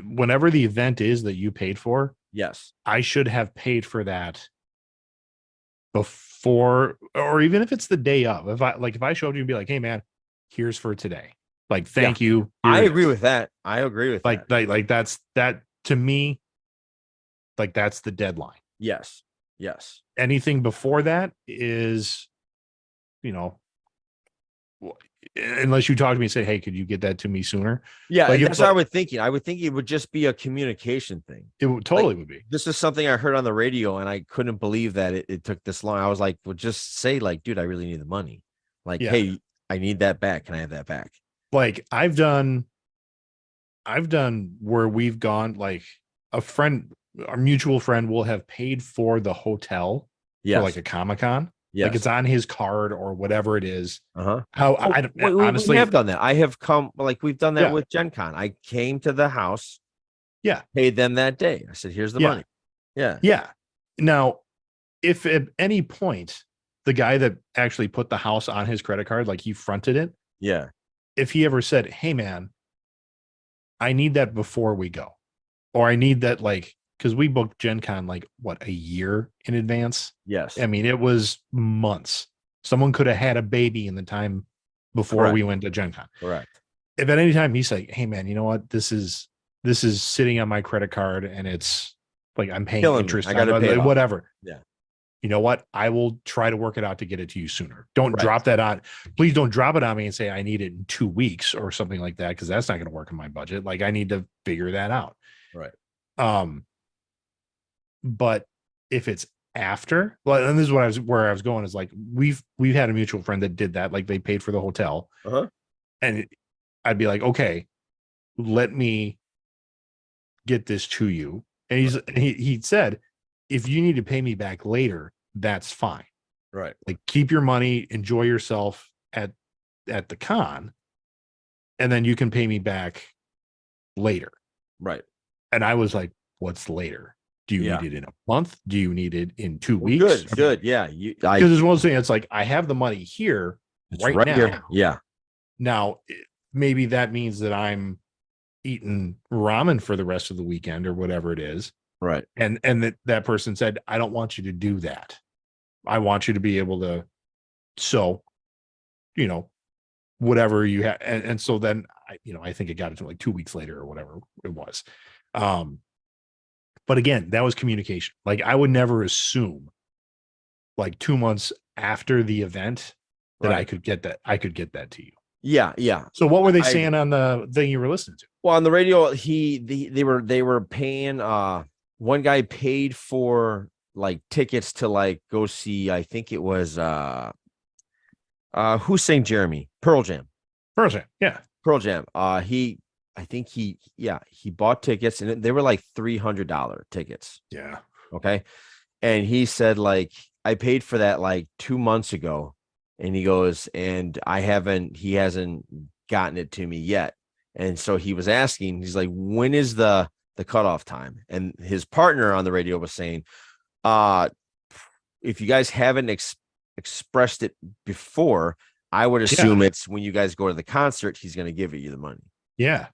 whenever the event is that you paid for, Yes. I should have paid for that before, or even if it's the day of. If I show up to you and be like, "Hey, man, here's for today. Like, thank you." I agree with that. I agree with that. Like that's that to me. Like, that's the deadline. Yes. Yes. Anything before that is, you know, unless you talk to me and say, "Hey, could you get that to me sooner?" Yeah, Like, that's what I would think. I would think it would just be a communication thing. It would totally would be. This is something I heard on the radio, and I couldn't believe that it took this long. I was like, well, just say, like, dude, I really need the money. Like, Yeah. hey, I need that back. Can I have that back? Like, I've done where we've gone, like, a friend, our mutual friend will have paid for the hotel for like a Comic-Con. Yes. Like, it's on his card or whatever it is. Uh-huh. How honestly, we have done that. I have come, like, we've done that Yeah. with Gen Con. I came to the house, Yeah. paid them that day. I said, here's the money. Yeah. Yeah. Now, if at any point the guy that actually put the house on his credit card, like, he fronted it, Yeah. if he ever said, "Hey, man, I need that before we go," or "I need that," like, because we booked Gen Con like, what, a year in advance. Yes. I mean, it was months. Someone could have had a baby in the time before we went to Gen Con. Correct. If at any time he's like, "Hey, man, you know what? This is sitting on my credit card and it's like I'm paying interest. I got to pay it off." Whatever. Yeah. You know what? I will try to work it out to get it to you sooner. Don't drop that on. Please don't drop it on me and say I need it in 2 weeks or something like that, because that's not going to work in my budget. Like, I need to figure that out. Right. But if it's after, well, and this is where I was going, is like, we've had a mutual friend that did that. Like, they paid for the hotel, and I'd be like, "Okay, let me get this to you." And he said, "If you need to pay me back later, that's fine. Right. Like, keep your money, enjoy yourself at the con, and then you can pay me back later." Right. And I was like, "What's later? Do you need it in a month? Do you need it in 2 weeks?" Good. Good. Yeah. Because it's one thing. It's like, I have the money here right now. Here. Yeah. Now, maybe that means that I'm eating ramen for the rest of the weekend or whatever it is. Right. And that person said, "I don't want you to do that. I want you to be able to." So, whatever you have. And so then I think it got it to like 2 weeks later or whatever it was. But again, that was communication. Like, I would never assume, like, 2 months after the event, that I could get that to you. Yeah. Yeah. So what were they saying on the thing you were listening to? Well, on the radio, they were paying, one guy paid for, like, tickets to, like, go see, I think it was who sang Jeremy? Pearl Jam. Yeah. Pearl Jam. He bought tickets, and they were like $300 tickets. Yeah. Okay. And he said, like, I paid for that like 2 months ago. And he goes, and he hasn't gotten it to me yet. And so he was asking, he's like, when is the cutoff time? And his partner on the radio was saying, if you guys haven't expressed it before, I would assume it's when you guys go to the concert, he's going to give you the money. Yeah.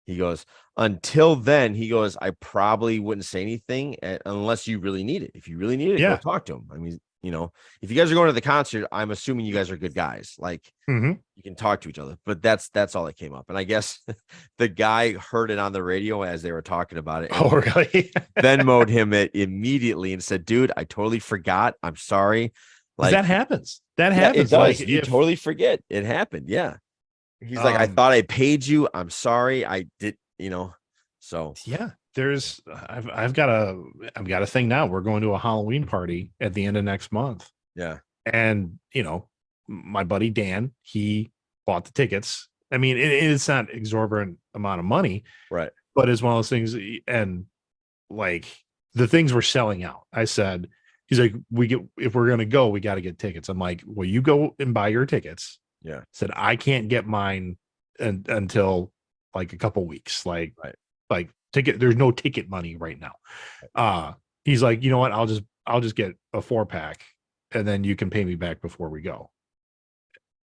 He goes, until then, he goes, I probably wouldn't say anything unless you really need it. If you really need it, go talk to him. I mean, if you guys are going to the concert, I'm assuming you guys are good guys. Like, you can talk to each other, but that's all that came up. And I guess the guy heard it on the radio as they were talking about it. Oh, really? Venmoed him it immediately and said, dude, I totally forgot. I'm sorry. Like, that happens. That Yeah, it happens. Like does. You if totally forget it happened. Yeah. He's like, I thought I paid you. I'm sorry. I did, so yeah, there's I've got a thing now. We're going to a Halloween party at the end of next month. yeah, And my buddy Dan, he bought the tickets. I mean, it's not exorbitant amount of money, right. but it's one of those things. And like the things were selling out. I said, he's like, if we're gonna go, we got to get tickets. I'm like, well, you go and buy your tickets. Yeah. Said I can't get mine until like a couple weeks. Right. Like ticket. There's no ticket money right now. He's like, you know what? I'll just get a 4-pack, and then you can pay me back before we go.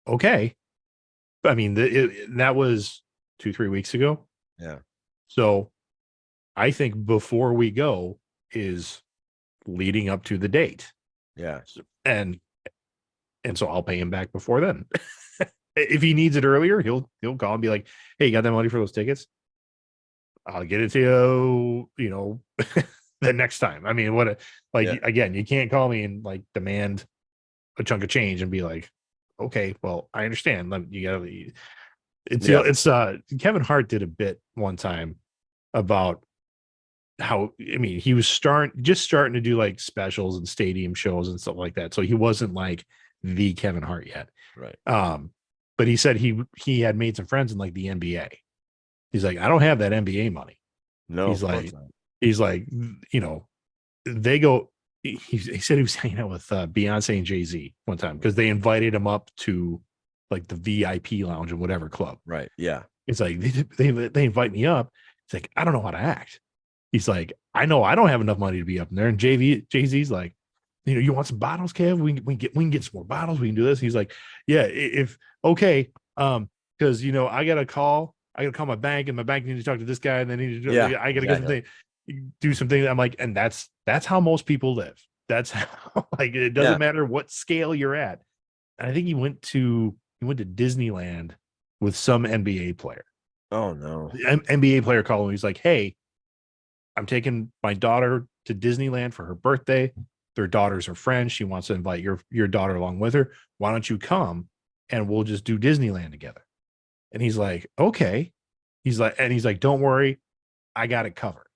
Okay. I mean, that was 2-3 weeks ago. Yeah. So I think before we go is leading up to the date. Yeah. And so I'll pay him back before then. If he needs it earlier, he'll call and be like, "Hey, you got that money for those tickets? I'll get it to you, the next time." I mean, again, you can't call me and like demand a chunk of change and be like, "Okay, well, I understand. You gotta." It's Kevin Hart did a bit one time about how, I mean, he was starting to do like specials and stadium shows and stuff like that. So he wasn't like the Kevin Hart yet. Right. But he said he had made some friends in like the NBA. He's like, I don't have that NBA money. No, he's like, they go. He said he was hanging out with Beyonce and Jay-Z one time because they invited him up to like the VIP lounge or whatever club. Right. Yeah. It's like they invite me up. It's like, I don't know how to act. He's like, I know I don't have enough money to be up there. And Jay-Z's like, you want some bottles, Kev? We can get some more bottles. We can do this. He's like, yeah, if okay. Because I gotta call my bank, and my bank needs to talk to this guy, and they need to do I gotta get something, do something. I'm like, and that's how most people live. That's how, like, it doesn't matter what scale you're at. And I think he went to Disneyland with some NBA player. Oh no. The NBA player called him. He's like, hey, I'm taking my daughter to Disneyland for her birthday. Their daughter's her friend. She wants to invite your daughter along with her. Why don't you come and we'll just do Disneyland together? And he's like, okay. He's like, don't worry, I got it covered.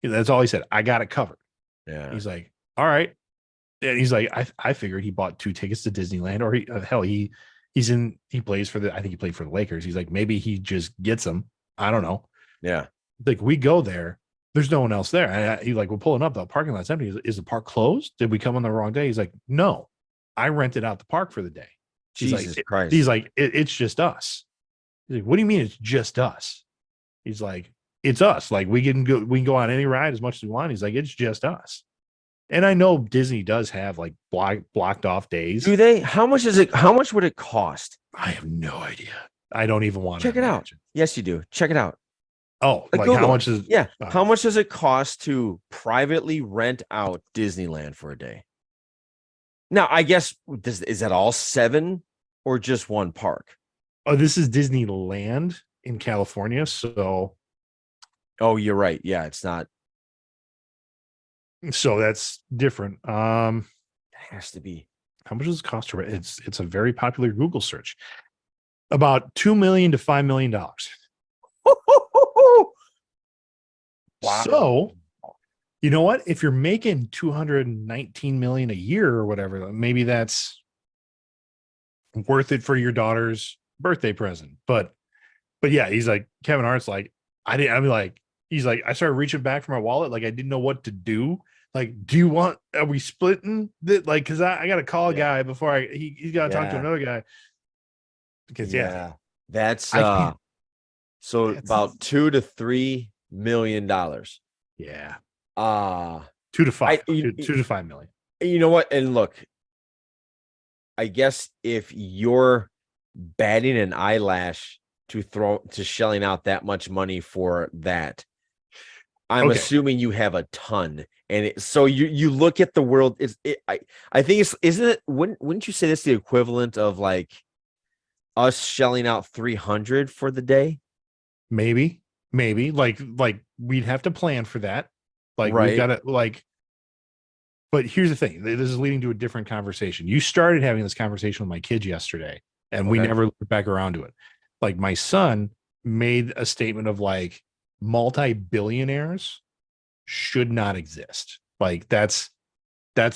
That's all he said. I got it covered. Yeah. He's like, all right. And he's like, I figured he bought 2 tickets to Disneyland, or he plays for I think he played for the Lakers. He's like, maybe he just gets them. I don't know. Yeah. Like, we go there. There's no one else there. And he's like, we're pulling up. The parking lot's empty. Is the park closed? Did we come on the wrong day? He's like, no, I rented out the park for the day. Jesus Christ. He's like, it's just us. He's like, what do you mean it's just us? He's like, it's us. Like, we can go on any ride as much as we want. He's like, it's just us. And I know Disney does have like blocked off days. Do they? How much would it cost? I have no idea. I don't even want to check it out. Yes, you do. Check it out. Oh, like how much is? Yeah. How much does it cost to privately rent out Disneyland for a day? Now, I guess is that all 7 or just one park? Oh, this is Disneyland in California. So, oh, you're right. Yeah, it's not. So that's different. It has to be. How much does it cost to rent? It's a very popular Google search. About $2 million to $5 million. Wow. So, you know what? If you're making $219 million a year or whatever, maybe that's worth it for your daughter's birthday present. But yeah, he's like, Kevin Hart's like, he's like, I started reaching back for my wallet, like I didn't know what to do. Like, are we splitting that? Like, because I got to call a guy before he's got to talk to another guy. Because that's so about $2 to $3 million. Yeah. 2 to 5. 2 to 5 million. You know what? And look, I guess if you're batting an eyelash to shelling out that much money for that, I'm assuming you have a ton. And so you look at the world. I think wouldn't you say that's the equivalent of like us shelling out 300 for the day? Maybe like we'd have to plan for that. Like, right. We've got to, like, But here's the thing. This is leading to a different conversation. You started having this conversation with my kids yesterday, and we Okay. never looked back around to it. Like my son made a statement of like multi-billionaires should not exist. Like that's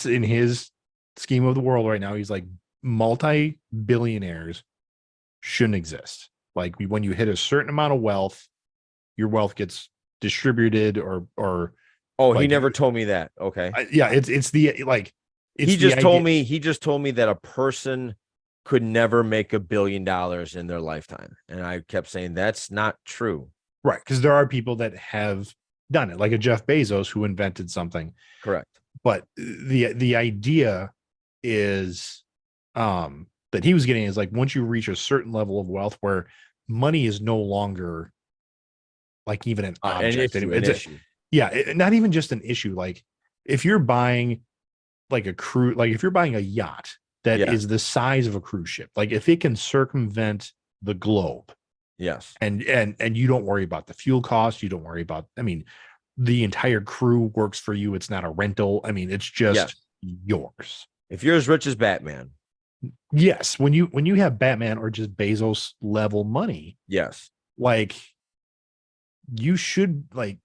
in his scheme of the world right now. He's like multi-billionaires shouldn't exist. Like when you hit a certain amount of wealth, your wealth gets distributed or Oh, he like never told me that. Okay. yeah, it's the like it's He the just told idea. me that a person could never make $1 billion in their lifetime. And I kept saying that's not true. Right, because there are people that have done it, like a Jeff Bezos who invented something. Correct. But the idea is that he was getting is like once you reach a certain level of wealth where money is no longer like even an object. An issue. Not even just an issue. Like if you're buying like a cruise, like if you're buying a yacht that Yeah. is the size of a cruise ship, like if it can circumvent the globe, Yes. and you don't worry about the fuel cost, you don't worry about, I mean, the entire crew works for you. It's not a rental. I mean, it's just yours. If you're as rich as Batman. Yes, when you have Batman or just Bezos level money, Yes. like you should like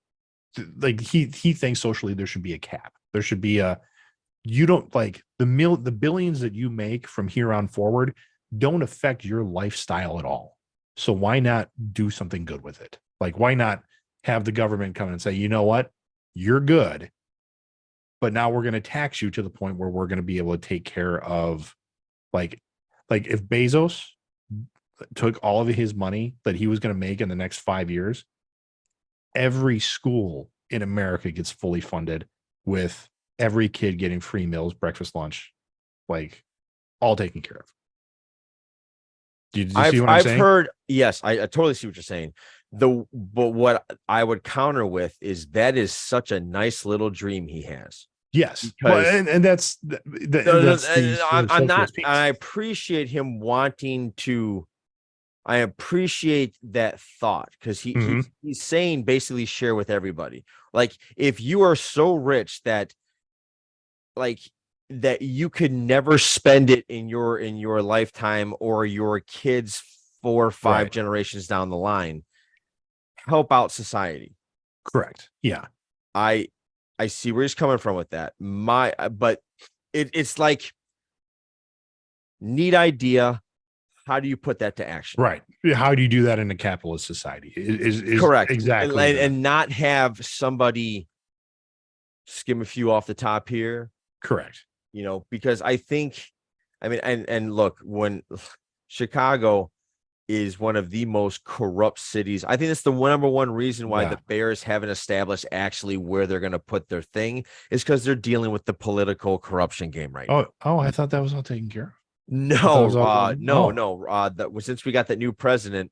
he thinks socially there should be a cap. There should be a, you don't like the billions that you make from here on forward don't affect your lifestyle at all. So why not do something good with it? Like why not have the government come in and say, you know what, you're good, but now we're going to tax you to the point where we're going to be able to take care of like if Bezos took all of his money that he was going to make in the next 5 years, every school in America gets fully funded with every kid getting free meals, breakfast, lunch, like all taken care of. Did you see what I'm saying? I've heard, yes, I totally see what you're saying. But what I would counter with is that is such a nice little dream he has. Yes. Because well, and that's I'm not, I appreciate him wanting to, I appreciate that thought because he's saying basically share with everybody. Like if you are so rich that like that you could never spend it in your lifetime or your kids 4 or 5 generations down the line, help out society. Correct. Yeah. I see where he's coming from with that. But it's like neat idea. How do you put that to action? Right. How do you do that in a capitalist society? Is correct. Exactly. And not have somebody skim a few off the top here. Correct. You know, because I think, I mean, and look, when Chicago is one of the most corrupt cities, I think that's the number one reason why the Bears haven't established actually where they're going to put their thing is because they're dealing with the political corruption game right now. Oh, I thought that was all taken care of. No, since we got that new president,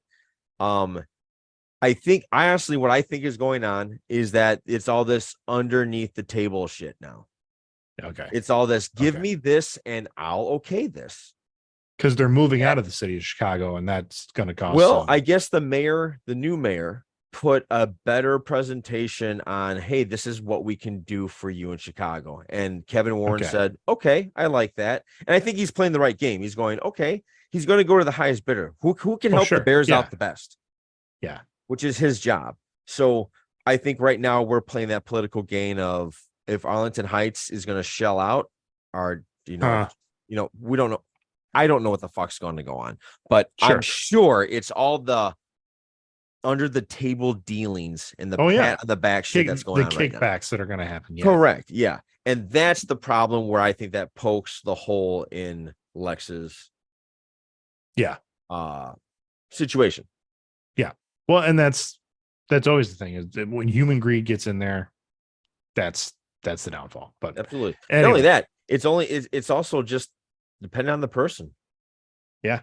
I think honestly, what I think is going on is that it's all this underneath the table shit now. Okay. It's all this, give me this and I'll okay this. Because they're moving out of the city of Chicago and that's going to cost. Well, I guess the new mayor put a better presentation on, hey, this is what we can do for you in Chicago. And Kevin Warren said, okay, I like that. And I think he's playing the right game. He's going, okay, he's going to go to the highest bidder. Who can help the Bears out the best? Yeah. Which is his job. So I think right now we're playing that political game of if Arlington Heights is going to shell out or, we don't know. I don't know what the fuck's going to go on, but I'm sure it's all the under the table dealings and the back shit that's going on right now. The kickbacks that are going to happen. Yeah. Correct. Yeah. And that's the problem where I think that pokes the hole in Lex's situation. Yeah. Well, and that's always the thing is that when human greed gets in there, that's the downfall. But absolutely. Anyway. Not only that, it's also just depending on the person. Yeah.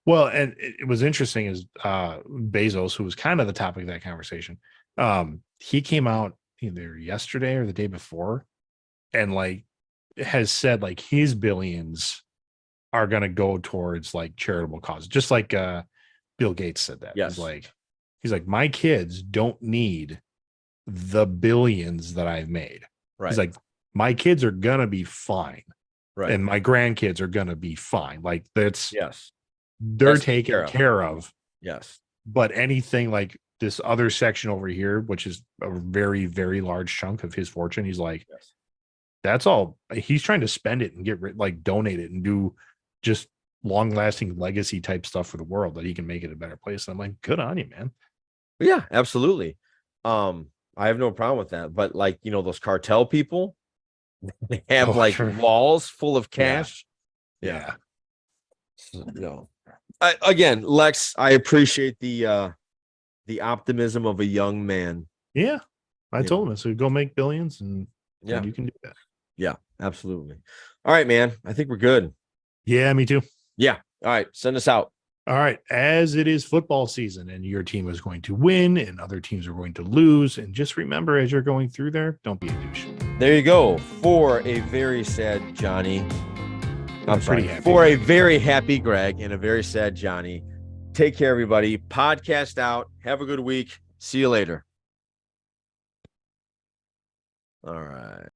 Well, and it was interesting is Bezos, who was kind of the topic of that conversation. He came out either yesterday or the day before and like has said like his billions are going to go towards like charitable causes, just like Bill Gates said that. Yes. He's like, my kids don't need the billions that I've made. Right. He's like, my kids are gonna be fine, Right. and my grandkids are gonna be fine. Like Yes. they're That's taken care of. Yes. But anything like this other section over here, which is a very, very large chunk of his fortune, he's like, Yes. that's all. He's trying to spend it and get like donate it and do just long lasting legacy type stuff for the world that he can make it a better place. And I'm like, good on you, man. Yeah, absolutely. I have no problem with that. But like, those cartel people, they have Oh, like sure. walls full of cash. Yeah. So, again, Lex, I appreciate the optimism of a young man. Yeah. I told him, so go make billions and Yeah. you can do that. Yeah, absolutely. All right, man. I think we're good. Yeah, me too. Yeah. All right. Send us out. All right. As it is football season and your team is going to win and other teams are going to lose. And just remember, as you're going through there, don't be a douche. There you go. For a very sad Johnny. I'm sorry. Happy. For a very happy Greg and a very sad Johnny. Take care, everybody. Podcast out. Have a good week. See you later. All right.